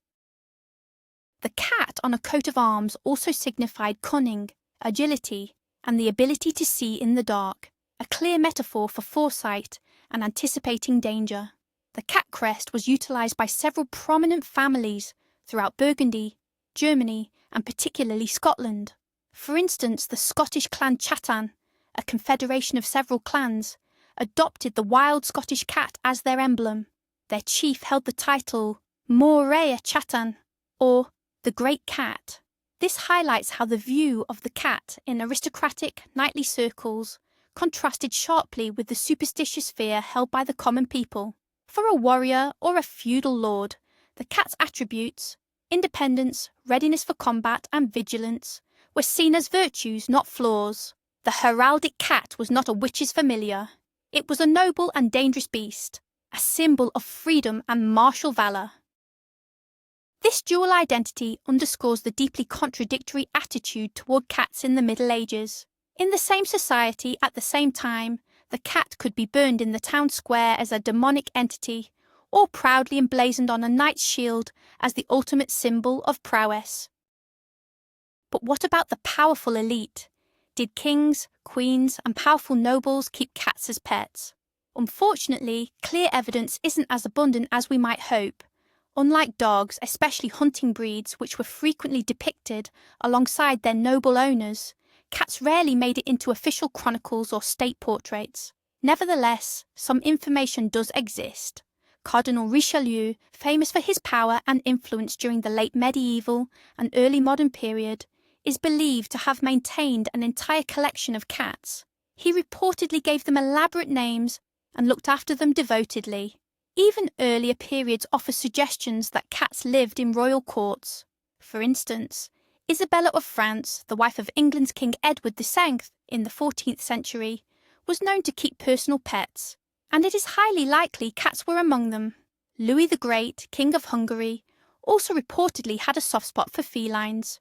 The cat on a coat of arms also signified cunning, agility, and the ability to see in the dark, a clear metaphor for foresight and anticipating danger. The cat crest was utilised by several prominent families throughout Burgundy, Germany, and particularly Scotland. For instance, the Scottish clan Chatan, a confederation of several clans, adopted the wild Scottish cat as their emblem. Their chief held the title Morea Chatan, or the Great Cat. This highlights how the view of the cat in aristocratic, knightly circles contrasted sharply with the superstitious fear held by the common people. For a warrior or a feudal lord, the cat's attributes, independence, readiness for combat, and vigilance, were seen as virtues, not flaws. The heraldic cat was not a witch's familiar. It was a noble and dangerous beast, a symbol of freedom and martial valour. This dual identity underscores the deeply contradictory attitude toward cats in the Middle Ages. In the same society at the same time, the cat could be burned in the town square as a demonic entity, or proudly emblazoned on a knight's shield as the ultimate symbol of prowess. But what about the powerful elite? Did kings, queens, and powerful nobles keep cats as pets? Unfortunately, clear evidence isn't as abundant as we might hope. Unlike dogs, especially hunting breeds which were frequently depicted alongside their noble owners, cats rarely made it into official chronicles or state portraits. Nevertheless, some information does exist. Cardinal Richelieu, famous for his power and influence during the late medieval and early modern period, is believed to have maintained an entire collection of cats. He reportedly gave them elaborate names and looked after them devotedly. Even earlier periods offer suggestions that cats lived in royal courts. For instance, Isabella of France, the wife of England's King Edward VII in the 14th century, was known to keep personal pets, and it is highly likely cats were among them. Louis the Great, King of Hungary, also reportedly had a soft spot for felines.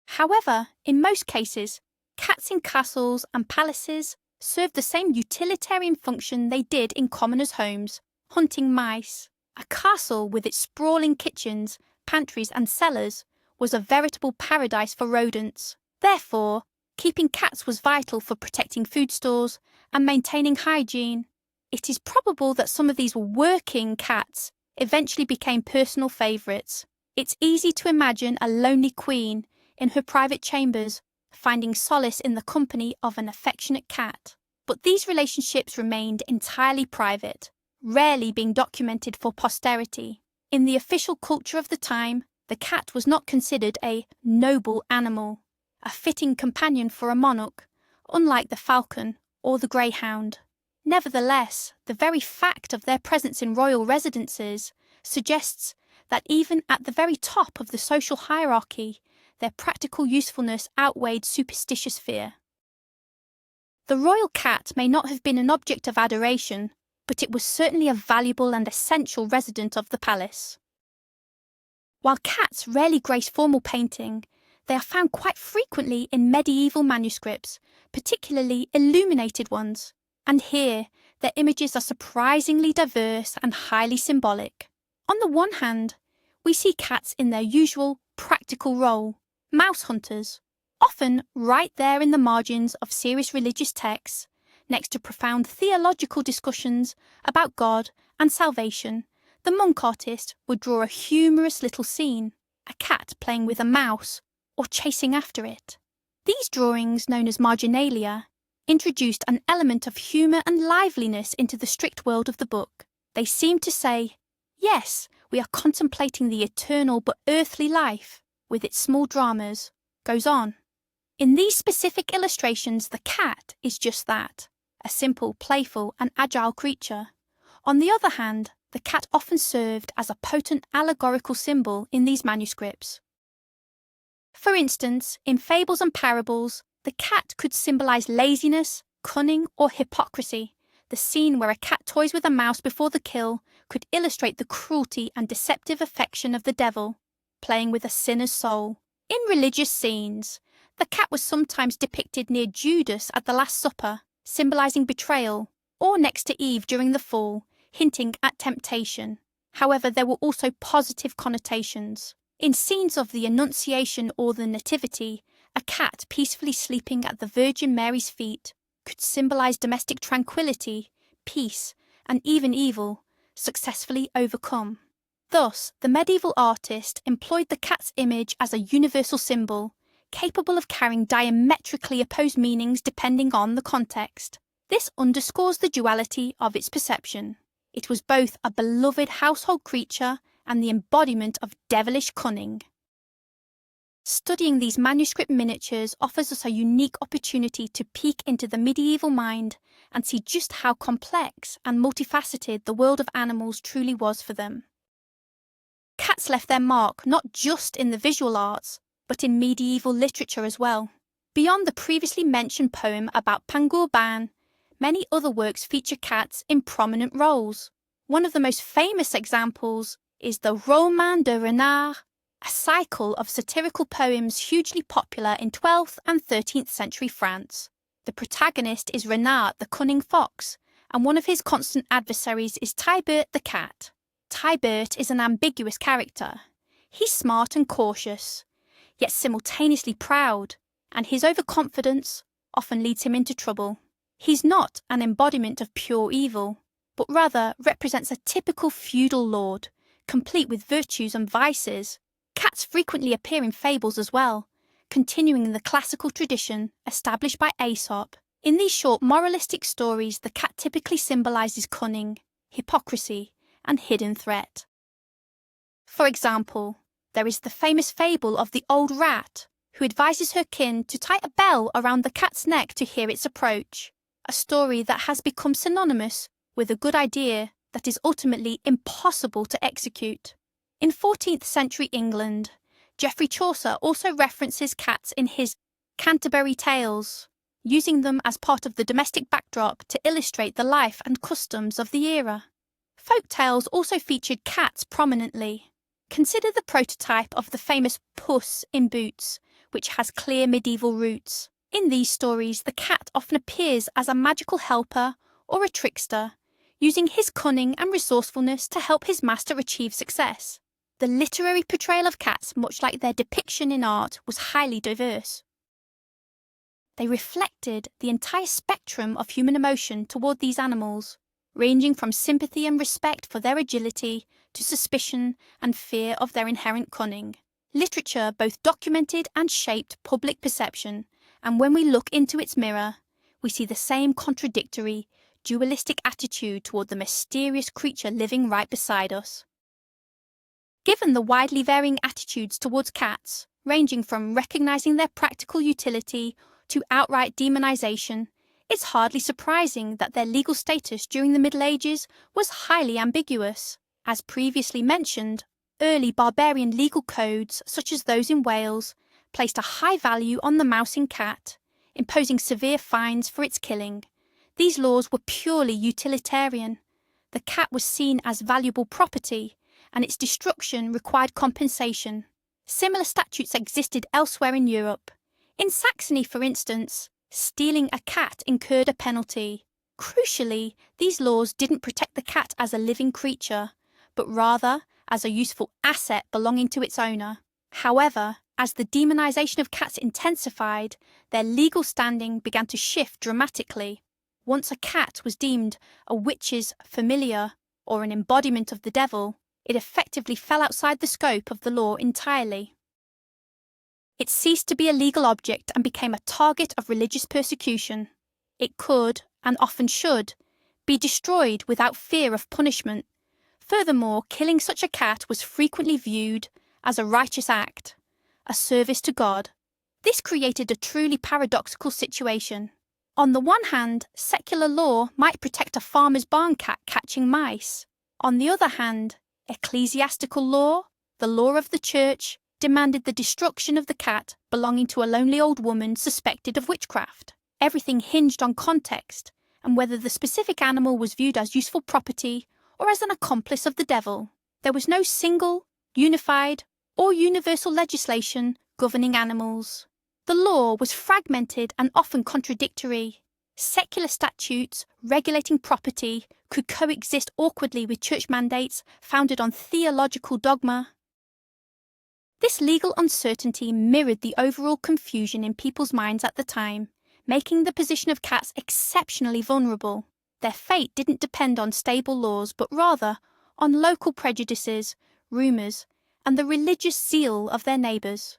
However, in most cases, cats in castles and palaces served the same utilitarian function they did in commoners' homes, hunting mice. A castle with its sprawling kitchens, pantries and cellars was a veritable paradise for rodents. Therefore, keeping cats was vital for protecting food stores and maintaining hygiene. It is probable that some of these working cats eventually became personal favourites. It's easy to imagine a lonely queen in her private chambers finding solace in the company of an affectionate cat. But these relationships remained entirely private, rarely being documented for posterity. In the official culture of the time, the cat was not considered a noble animal, a fitting companion for a monarch, unlike the falcon or the greyhound. Nevertheless, the very fact of their presence in royal residences suggests that even at the very top of the social hierarchy, their practical usefulness outweighed superstitious fear. The royal cat may not have been an object of adoration, but it was certainly a valuable and essential resident of the palace. While cats rarely grace formal painting, they are found quite frequently in medieval manuscripts, particularly illuminated ones, and here Their images are surprisingly diverse and highly symbolic. On the one hand, we see cats in their usual practical role, mouse hunters, often right there in the margins of serious religious texts, next to profound theological discussions about God and salvation. The monk artist would draw a humorous little scene, a cat playing with a mouse or chasing after it. These drawings, known as marginalia, introduced an element of humour and liveliness into the strict world of the book. They seemed to say, yes, we are contemplating the eternal but earthly life, with its small dramas, goes on. In these specific illustrations, the cat is just that, a simple, playful and agile creature. On the other hand, the cat often served as a potent allegorical symbol in these manuscripts. For instance, in fables and parables, the cat could symbolize laziness, cunning, or hypocrisy. The scene where a cat toys with a mouse before the kill could illustrate the cruelty and deceptive affection of the devil, playing with a sinner's soul. In religious scenes, the cat was sometimes depicted near Judas at the Last Supper, symbolizing betrayal, or next to Eve during the fall, hinting at temptation. However, there were also positive connotations. In scenes of the Annunciation or the Nativity, a cat peacefully sleeping at the Virgin Mary's feet could symbolize domestic tranquility, peace, and even evil, successfully overcome. Thus, the medieval artist employed the cat's image as a universal symbol, capable of carrying diametrically opposed meanings depending on the context. This underscores the duality of its perception. It was both a beloved household creature and the embodiment of devilish cunning. Studying these manuscript miniatures offers us a unique opportunity to peek into the medieval mind and see just how complex and multifaceted the world of animals truly was for them. Cats left their mark not just in the visual arts, but in medieval literature as well. Beyond the previously mentioned poem about Pangur Bán, many other works feature cats in prominent roles. One of the most famous examples is the Roman de Renard, a cycle of satirical poems hugely popular in 12th and 13th century France. The protagonist is Renard the cunning fox, and one of his constant adversaries is Tybert the cat. Tybert is an ambiguous character. He's smart and cautious, yet simultaneously proud, and his overconfidence often leads him into trouble. He's not an embodiment of pure evil, but rather represents a typical feudal lord, complete with virtues and vices. Cats frequently appear in fables as well, continuing the classical tradition established by Aesop. In these short moralistic stories, the cat typically symbolizes cunning, hypocrisy, and hidden threat. For example, there is the famous fable of the old rat, who advises her kin to tie a bell around the cat's neck to hear its approach, a story that has become synonymous with a good idea that is ultimately impossible to execute. In 14th century England, Geoffrey Chaucer also references cats in his Canterbury Tales, using them as part of the domestic backdrop to illustrate the life and customs of the era. Folk tales also featured cats prominently. Consider the prototype of the famous Puss in Boots, which has clear medieval roots. In these stories, the cat often appears as a magical helper or a trickster, using his cunning and resourcefulness to help his master achieve success. The literary portrayal of cats, much like their depiction in art, was highly diverse. They reflected the entire spectrum of human emotion toward these animals, ranging from sympathy and respect for their agility to suspicion and fear of their inherent cunning. Literature both documented and shaped public perception, and when we look into its mirror, we see the same contradictory, dualistic attitude toward the mysterious creature living right beside us. Given the widely varying attitudes towards cats, ranging from recognizing their practical utility to outright demonization, it's hardly surprising that their legal status during the Middle Ages was highly ambiguous. As previously mentioned, early barbarian legal codes, such as those in Wales, placed a high value on the mousing cat, imposing severe fines for its killing. These laws were purely utilitarian. The cat was seen as valuable property, and its destruction required compensation. Similar statutes existed elsewhere in Europe. In Saxony, for instance, stealing a cat incurred a penalty, Crucially, these laws didn't protect the cat as a living creature, but rather as a useful asset belonging to its owner. However, as the demonization of cats intensified, their legal standing began to shift dramatically. Once a cat was deemed a witch's familiar or an embodiment of the devil, it effectively fell outside the scope of the law entirely. It ceased to be a legal object and became a target of religious persecution. It could, and often should, be destroyed without fear of punishment. Furthermore, killing such a cat was frequently viewed as a righteous act, a service to God. This created a truly paradoxical situation. On the one hand, secular law might protect a farmer's barn cat catching mice. On the other hand, ecclesiastical law, the law of the church, demanded the destruction of the cat belonging to a lonely old woman suspected of witchcraft. Everything hinged on context and whether the specific animal was viewed as useful property or as an accomplice of the devil. There was no single, unified, or universal legislation governing animals. The law was fragmented and often contradictory. Secular statutes regulating property could coexist awkwardly with church mandates founded on theological dogma. This legal uncertainty mirrored the overall confusion in people's minds at the time, making the position of cats exceptionally vulnerable. Their fate didn't depend on stable laws, but rather on local prejudices, rumours, and the religious zeal of their neighbours.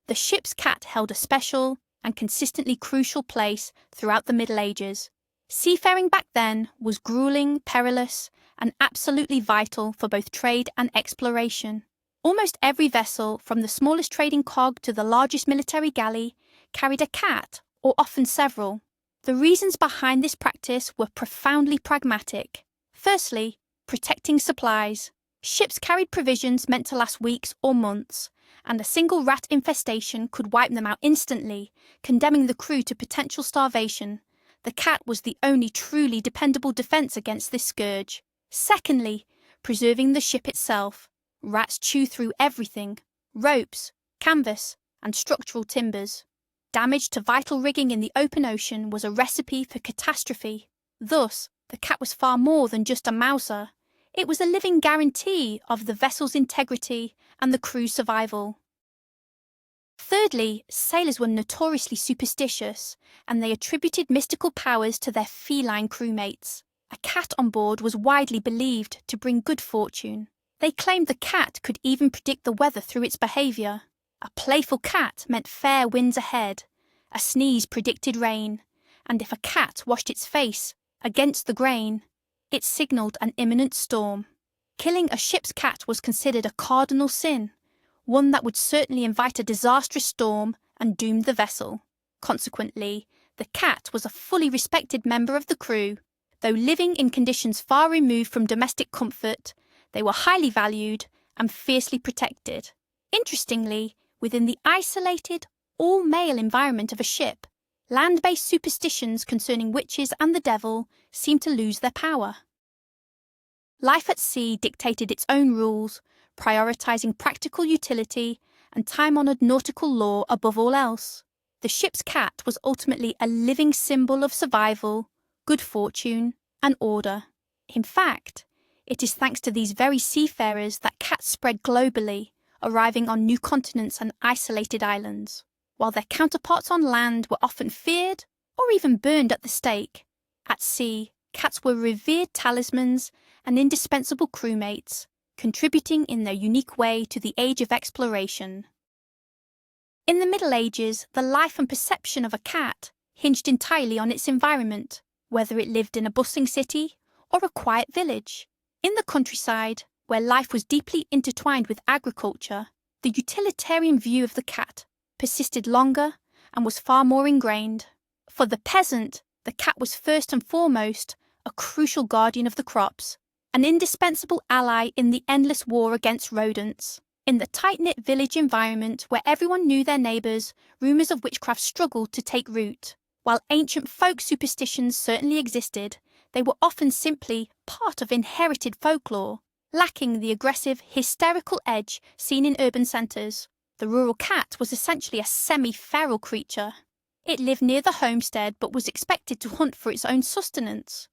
The ship's cat held a special and consistently crucial place throughout the Middle Ages. Seafaring back then was grueling, perilous, and absolutely vital for both trade and exploration. Almost every vessel, from the smallest trading cog to the largest military galley, carried a cat, or often several. The reasons behind this practice were profoundly pragmatic. Firstly, protecting supplies. Ships carried provisions meant to last weeks or months, and a single rat infestation could wipe them out instantly, condemning the crew to potential starvation. The cat was the only truly dependable defence against this scourge. Secondly, preserving the ship itself. Rats chew through everything: ropes, canvas, and structural timbers. Damage to vital rigging in the open ocean was a recipe for catastrophe. Thus, the cat was far more than just a mouser. It was a living guarantee of the vessel's integrity and the crew's survival. Thirdly, sailors were notoriously superstitious, and they attributed mystical powers to their feline crewmates. A cat on board was widely believed to bring good fortune. They claimed the cat could even predict the weather through its behaviour. A playful cat meant fair winds ahead, a sneeze predicted rain, and if a cat washed its face against the grain, it signalled an imminent storm. Killing a ship's cat was considered a cardinal sin, one that would certainly invite a disastrous storm and doom the vessel. Consequently, the cat was a fully respected member of the crew. Though living in conditions far removed from domestic comfort, they were highly valued and fiercely protected. Interestingly, within the isolated, all-male environment of a ship, land-based superstitions concerning witches and the devil seemed to lose their power. Life at sea dictated its own rules, prioritising practical utility and time-honoured nautical law above all else. The ship's cat was ultimately a living symbol of survival, good fortune, and order. In fact, it is thanks to these very seafarers that cats spread globally, arriving on new continents and isolated islands. While their counterparts on land were often feared or even burned at the stake, at sea, cats were revered talismans and indispensable crewmates, contributing in their unique way to the age of exploration. In the Middle Ages, the life and perception of a cat hinged entirely on its environment, whether it lived in a bustling city or a quiet village. In the countryside, where life was deeply intertwined with agriculture, the utilitarian view of the cat persisted longer and was far more ingrained. For the peasant, the cat was first and foremost a crucial guardian of the crops, an indispensable ally in the endless war against rodents. In the tight-knit village environment where everyone knew their neighbours, rumours of witchcraft struggled to take root. While ancient folk superstitions certainly existed, they were often simply part of inherited folklore, lacking the aggressive, hysterical edge seen in urban centres. The rural cat was essentially a semi-feral creature. It lived near the homestead but was expected to hunt for its own sustenance.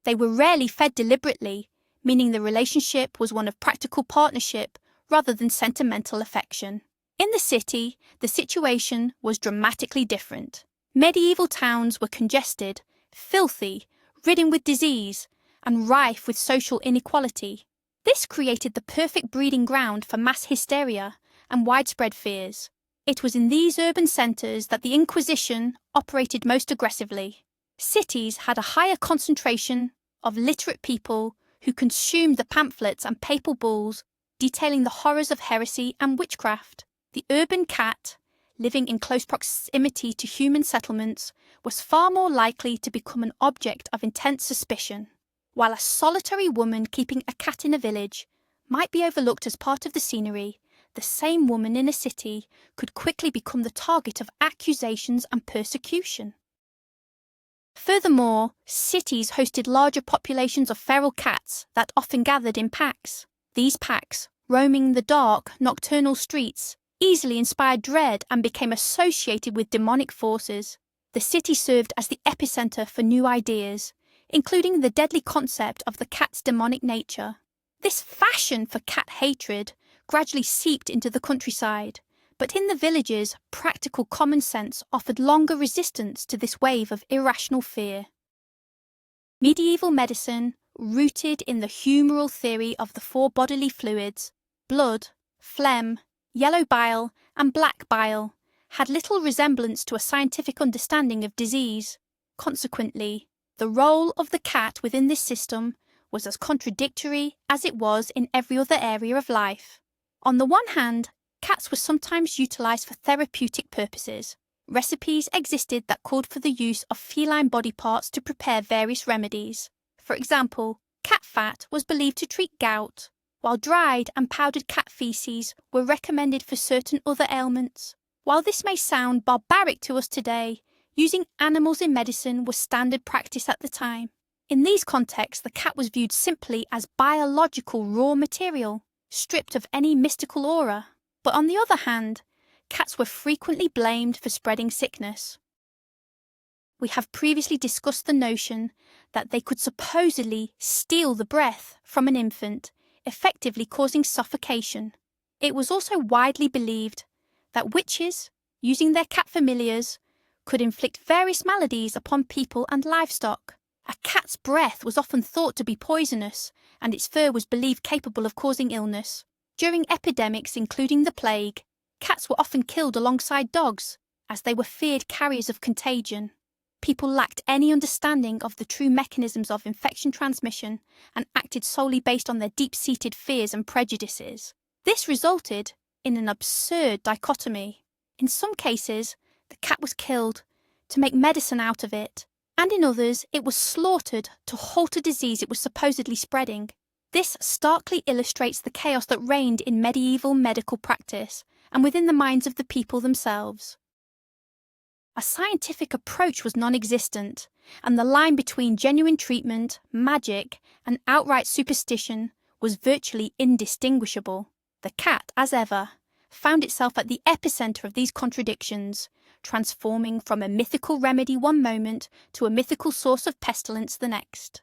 They were rarely fed deliberately, meaning the relationship was one of practical partnership rather than sentimental affection. In the city, the situation was dramatically different. Medieval towns were congested, filthy, ridden with disease, and rife with social inequality. This created the perfect breeding ground for mass hysteria and widespread fears. It was in these urban centres that the Inquisition operated most aggressively. Cities had a higher concentration of literate people who consumed the pamphlets and papal bulls detailing the horrors of heresy and witchcraft. The urban cat, living in close proximity to human settlements, was far more likely to become an object of intense suspicion. While a solitary woman keeping a cat in a village might be overlooked as part of the scenery, the same woman in a city could quickly become the target of accusations and persecution. Furthermore, cities hosted larger populations of feral cats that often gathered in packs. These packs, roaming the dark, nocturnal streets, easily inspired dread and became associated with demonic forces. The city served as the epicenter for new ideas, including the deadly concept of the cat's demonic nature. This fashion for cat hatred gradually seeped into the countryside, but in the villages, practical common sense offered longer resistance to this wave of irrational fear. Medieval medicine, rooted in the humoral theory of the four bodily fluids, blood, phlegm, yellow bile, and black bile, had little resemblance to a scientific understanding of disease. Consequently, the role of the cat within this system was as contradictory as it was in every other area of life. On the one hand, cats were sometimes utilised for therapeutic purposes. Recipes existed that called for the use of feline body parts to prepare various remedies. For example, cat fat was believed to treat gout, while dried and powdered cat feces were recommended for certain other ailments. While this may sound barbaric to us today, using animals in medicine was standard practice at the time. In these contexts, the cat was viewed simply as biological raw material, stripped of any mystical aura. But on the other hand, cats were frequently blamed for spreading sickness. We have previously discussed the notion that they could supposedly steal the breath from an infant, effectively causing suffocation. It was also widely believed that witches, using their cat familiars, could inflict various maladies upon people and livestock. A cat's breath was often thought to be poisonous, and its fur was believed capable of causing illness. During epidemics, including the plague, cats were often killed alongside dogs, as they were feared carriers of contagion. People lacked any understanding of the true mechanisms of infection transmission and acted solely based on their deep-seated fears and prejudices. This resulted in an absurd dichotomy. In some cases, the cat was killed to make medicine out of it, and in others, it was slaughtered to halt a disease it was supposedly spreading. This starkly illustrates the chaos that reigned in medieval medical practice and within the minds of the people themselves. A scientific approach was non-existent, and the line between genuine treatment, magic, and outright superstition was virtually indistinguishable. The cat, as ever, found itself at the epicenter of these contradictions, transforming from a mythical remedy one moment to a mythical source of pestilence the next.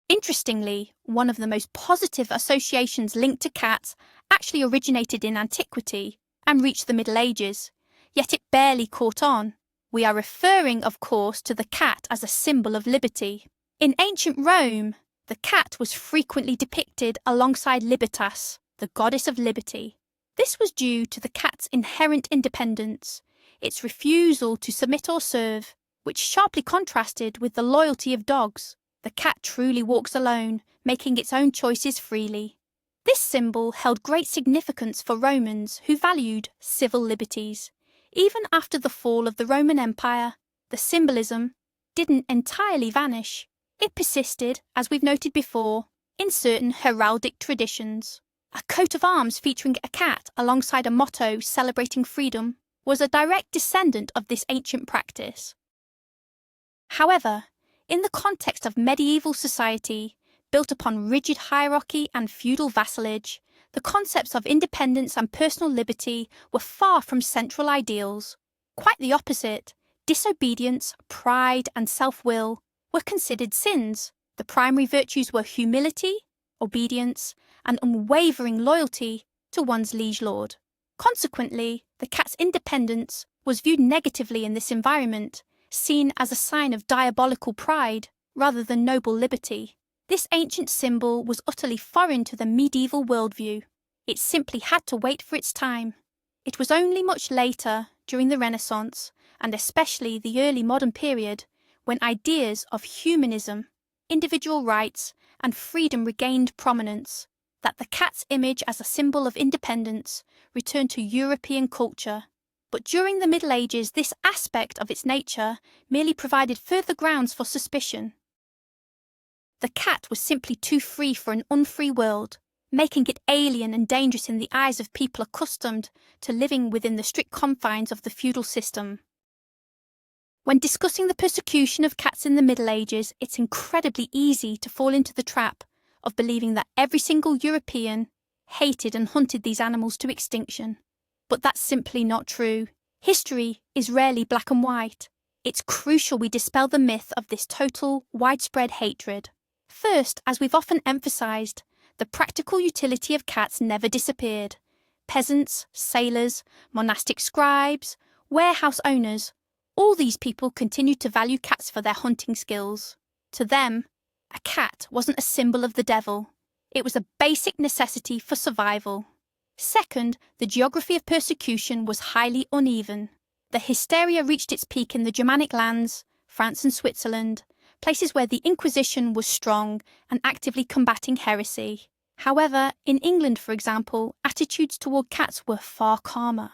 Interestingly, one of the most positive associations linked to cats actually originated in antiquity and reached the Middle Ages, yet it barely caught on. We are referring, of course, to the cat as a symbol of liberty. In ancient Rome, the cat was frequently depicted alongside Libertas, the goddess of liberty. This was due to the cat's inherent independence, its refusal to submit or serve, which sharply contrasted with the loyalty of dogs. The cat truly walks alone, making its own choices freely. This symbol held great significance for Romans who valued civil liberties. Even after the fall of the Roman Empire, the symbolism didn't entirely vanish. It persisted, as we've noted before, in certain heraldic traditions. A coat of arms featuring a cat alongside a motto celebrating freedom was a direct descendant of this ancient practice. However, in the context of medieval society, built upon rigid hierarchy and feudal vassalage, the concepts of independence and personal liberty were far from central ideals. Quite the opposite. Disobedience, pride, and self-will were considered sins. The primary virtues were humility, obedience, and unwavering loyalty to one's liege lord. Consequently, the cat's independence was viewed negatively in this environment, seen as a sign of diabolical pride rather than noble liberty. This ancient symbol was utterly foreign to the medieval worldview. It simply had to wait for its time. It was only much later, during the Renaissance, and especially the early modern period, when ideas of humanism, individual rights, and freedom regained prominence, that the cat's image as a symbol of independence returned to European culture. But during the Middle Ages, this aspect of its nature merely provided further grounds for suspicion. The cat was simply too free for an unfree world, making it alien and dangerous in the eyes of people accustomed to living within the strict confines of the feudal system. When discussing the persecution of cats in the Middle Ages, it's incredibly easy to fall into the trap of believing that every single European hated and hunted these animals to extinction. But that's simply not true. History is rarely black and white. It's crucial we dispel the myth of this total, widespread hatred. First, as we've often emphasised, the practical utility of cats never disappeared. Peasants, sailors, monastic scribes, warehouse owners, all these people continued to value cats for their hunting skills. To them, a cat wasn't a symbol of the devil. It was a basic necessity for survival. Second, the geography of persecution was highly uneven. The hysteria reached its peak in the Germanic lands, France and Switzerland, places where the Inquisition was strong and actively combating heresy. However, in England, for example, attitudes toward cats were far calmer.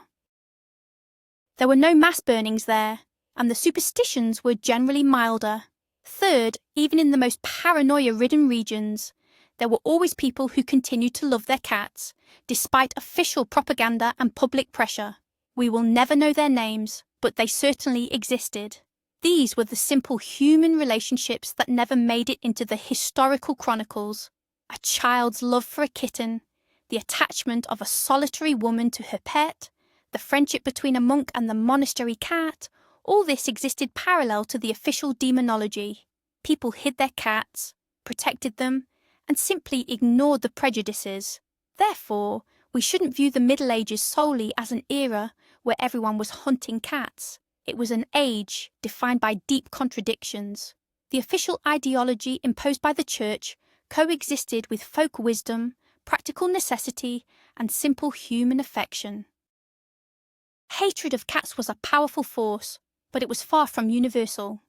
There were no mass burnings there, and the superstitions were generally milder. Third, even in the most paranoia-ridden regions, there were always people who continued to love their cats, despite official propaganda and public pressure. We will never know their names, but they certainly existed. These were the simple human relationships that never made it into the historical chronicles. A child's love for a kitten, the attachment of a solitary woman to her pet, the friendship between a monk and the monastery cat, all this existed parallel to the official demonology. People hid their cats, protected them, and simply ignored the prejudices. Therefore, we shouldn't view the Middle Ages solely as an era where everyone was hunting cats. It was an age defined by deep contradictions. The official ideology imposed by the Church coexisted with folk wisdom, practical necessity, and simple human affection. Hatred of cats was a powerful force, but it was far from universal.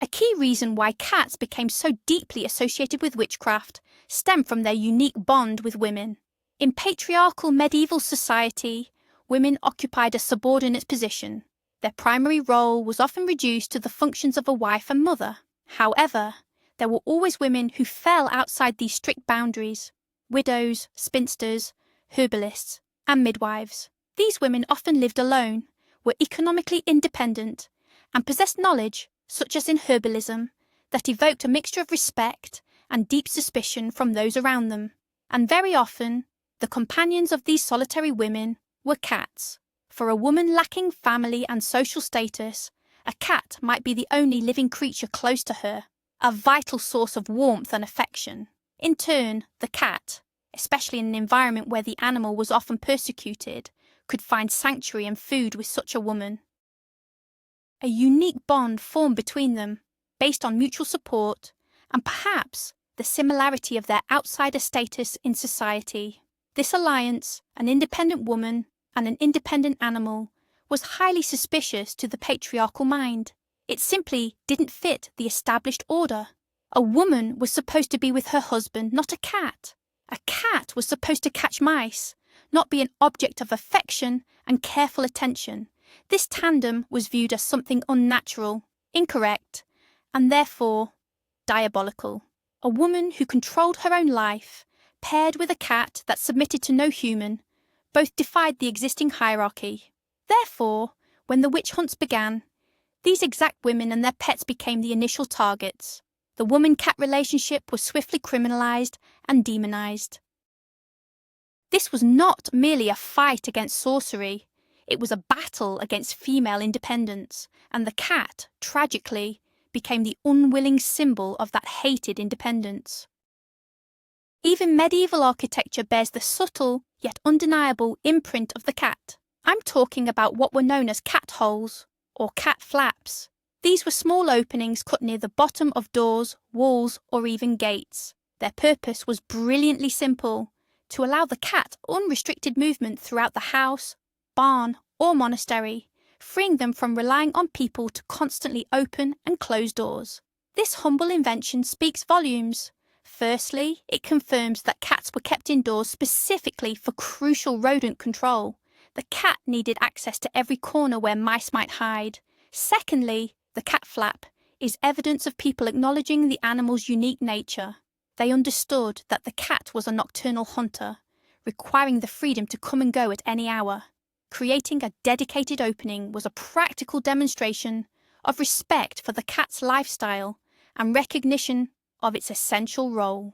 A key reason why cats became so deeply associated with witchcraft stemmed from their unique bond with women. In patriarchal medieval society, women occupied a subordinate position. Their primary role was often reduced to the functions of a wife and mother. However, there were always women who fell outside these strict boundaries: widows, spinsters, herbalists, and midwives. These women often lived alone, were economically independent, and possessed knowledge, such as in herbalism, that evoked a mixture of respect and deep suspicion from those around them. And very often, the companions of these solitary women were cats. For a woman lacking family and social status, a cat might be the only living creature close to her, a vital source of warmth and affection. In turn, the cat, especially in an environment where the animal was often persecuted, could find sanctuary and food with such a woman. A unique bond formed between them, based on mutual support, and perhaps the similarity of their outsider status in society. This alliance, an independent woman and an independent animal, was highly suspicious to the patriarchal mind. It simply didn't fit the established order. A woman was supposed to be with her husband, not a cat. A cat was supposed to catch mice, not be an object of affection and careful attention. This tandem was viewed as something unnatural, incorrect, and therefore diabolical. A woman who controlled her own life, paired with a cat that submitted to no human, both defied the existing hierarchy. Therefore, when the witch hunts began, these exact women and their pets became the initial targets. The woman-cat relationship was swiftly criminalized and demonized. This was not merely a fight against sorcery. It was a battle against female independence, and the cat, tragically, became the unwilling symbol of that hated independence. Even medieval architecture bears the subtle, yet undeniable imprint of the cat. I'm talking about what were known as cat holes, or cat flaps. These were small openings cut near the bottom of doors, walls, or even gates. Their purpose was brilliantly simple: to allow the cat unrestricted movement throughout the house, barn, or monastery, freeing them from relying on people to constantly open and close doors. This humble invention speaks volumes. Firstly, it confirms that cats were kept indoors specifically for crucial rodent control. The cat needed access to every corner where mice might hide. Secondly, the cat flap is evidence of people acknowledging the animal's unique nature. They understood that the cat was a nocturnal hunter, requiring the freedom to come and go at any hour. Creating a dedicated opening was a practical demonstration of respect for the cat's lifestyle and recognition of its essential role.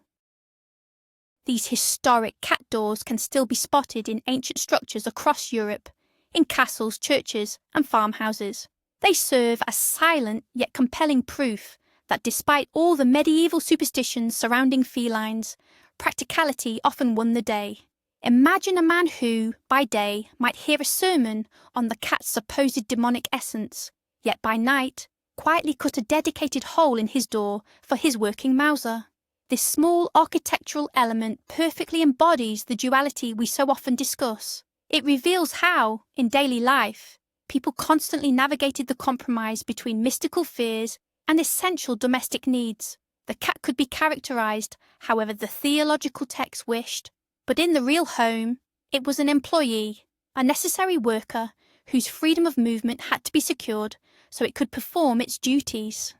These historic cat doors can still be spotted in ancient structures across Europe, in castles, churches, and farmhouses. They serve as silent yet compelling proof that despite all the medieval superstitions surrounding felines, practicality often won the day. Imagine a man who, by day, might hear a sermon on the cat's supposed demonic essence, yet by night, quietly cut a dedicated hole in his door for his working Mauser. This small architectural element perfectly embodies the duality we so often discuss. It reveals how, in daily life, people constantly navigated the compromise between mystical fears and essential domestic needs. The cat could be characterized however the theological text wished, but in the real home, it was an employee, a necessary worker whose freedom of movement had to be secured so it could perform its duties.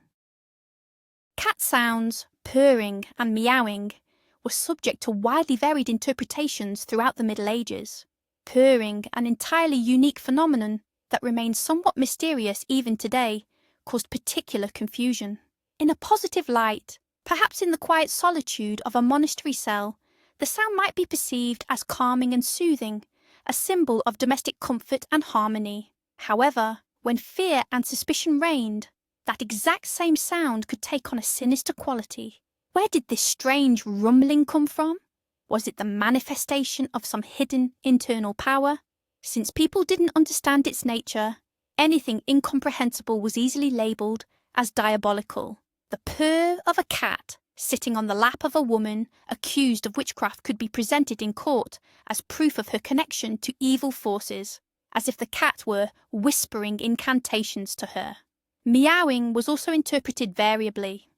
Cat sounds, purring and meowing, were subject to widely varied interpretations throughout the Middle Ages. Purring, an entirely unique phenomenon that remains somewhat mysterious even today, caused particular confusion. In a positive light, perhaps in the quiet solitude of a monastery cell, the sound might be perceived as calming and soothing, a symbol of domestic comfort and harmony. However, when fear and suspicion reigned, that exact same sound could take on a sinister quality. Where did this strange rumbling come from? Was it the manifestation of some hidden internal power? Since people didn't understand its nature, anything incomprehensible was easily labelled as diabolical. The purr of a cat sitting on the lap of a woman accused of witchcraft could be presented in court as proof of her connection to evil forces, as if the cat were whispering incantations to her. Meowing was also interpreted variably.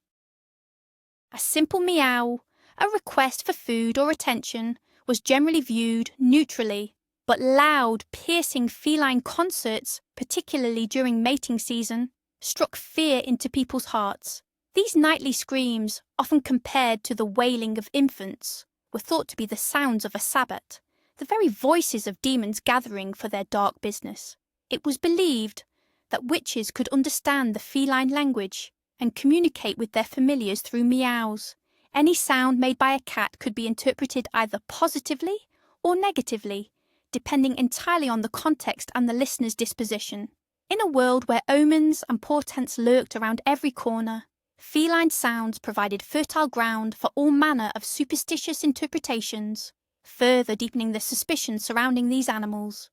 A simple meow, a request for food or attention, was generally viewed neutrally, but loud, piercing feline concerts, particularly during mating season, struck fear into people's hearts. These nightly screams, often compared to the wailing of infants, were thought to be the sounds of a Sabbat, the very voices of demons gathering for their dark business. It was believed that witches could understand the feline language and communicate with their familiars through meows. Any sound made by a cat could be interpreted either positively or negatively, depending entirely on the context and the listener's disposition. In a world where omens and portents lurked around every corner, feline sounds provided fertile ground for all manner of superstitious interpretations, further deepening the suspicion surrounding these animals.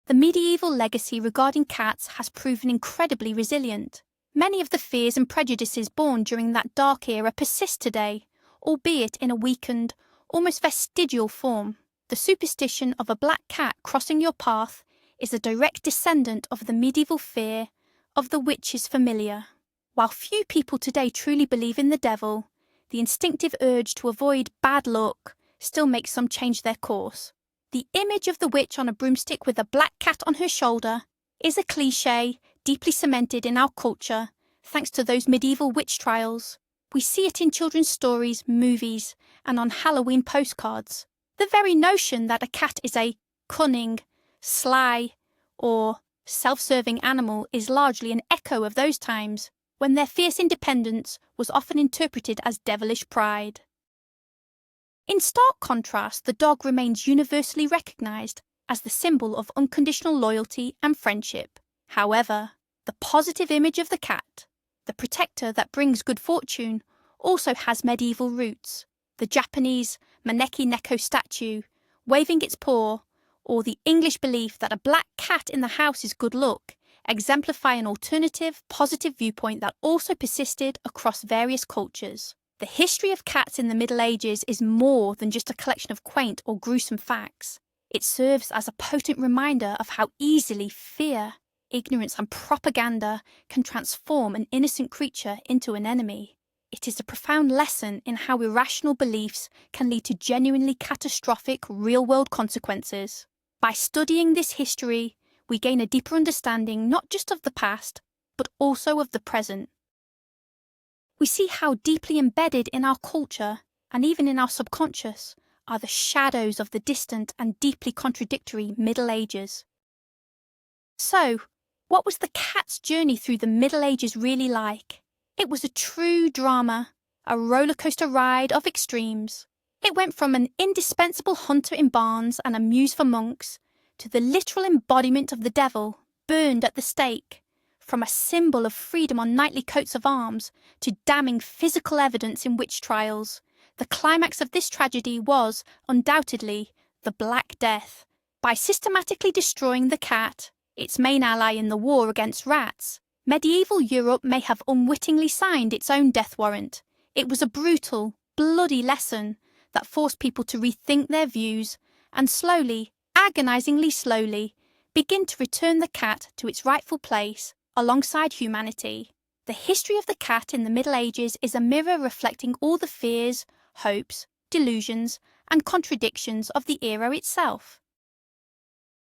The medieval legacy regarding cats has proven incredibly resilient. Many of the fears and prejudices born during that dark era persist today, albeit in a weakened, almost vestigial form. The superstition of a black cat crossing your path is a direct descendant of the medieval fear of the witch's familiar. While few people today truly believe in the devil, the instinctive urge to avoid bad luck still makes some change their course. The image of the witch on a broomstick with a black cat on her shoulder is a cliché deeply cemented in our culture thanks to those medieval witch trials. We see it in children's stories, movies, and on Halloween postcards. The very notion that a cat is a cunning, sly, or self-serving animal is largely an echo of those times, when their fierce independence was often interpreted as devilish pride. In stark contrast, the dog remains universally recognised as the symbol of unconditional loyalty and friendship. However, the positive image of the cat, the protector that brings good fortune, also has medieval roots. The Japanese maneki neko statue, waving its paw, or the English belief that a black cat in the house is good luck, exemplify an alternative, positive viewpoint that also persisted across various cultures. The history of cats in the Middle Ages is more than just a collection of quaint or gruesome facts. It serves as a potent reminder of how easily fear, ignorance, and propaganda can transform an innocent creature into an enemy. It is a profound lesson in how irrational beliefs can lead to genuinely catastrophic real-world consequences. By studying this history, we gain a deeper understanding not just of the past, but also of the present. We see how deeply embedded in our culture, and even in our subconscious, are the shadows of the distant and deeply contradictory Middle Ages. So, what was the cat's journey through the Middle Ages really like? It was a true drama, a rollercoaster ride of extremes. It went from an indispensable hunter in barns and a muse for monks, to the literal embodiment of the devil, burned at the stake. From a symbol of freedom on knightly coats of arms to damning physical evidence in witch trials, the climax of this tragedy was, undoubtedly, the Black Death. By systematically destroying the cat, its main ally in the war against rats, medieval Europe may have unwittingly signed its own death warrant. It was a brutal, bloody lesson that forced people to rethink their views and slowly, agonizingly slowly, begin to return the cat to its rightful place alongside humanity. The history of the cat in the Middle Ages is a mirror reflecting all the fears, hopes, delusions, and contradictions of the era itself.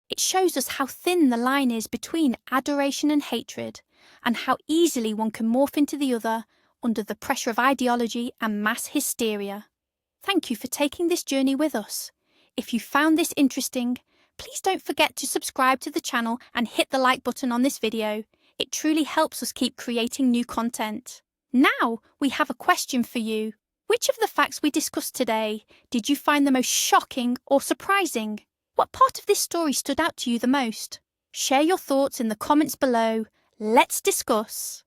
It shows us how thin the line is between adoration and hatred, and how easily one can morph into the other under the pressure of ideology and mass hysteria. Thank you for taking this journey with us. If you found this interesting, please don't forget to subscribe to the channel and hit the like button on this video. It truly helps us keep creating new content. Now, we have a question for you. Which of the facts we discussed today did you find the most shocking or surprising? What part of this story stood out to you the most? Share your thoughts in the comments below. Let's discuss.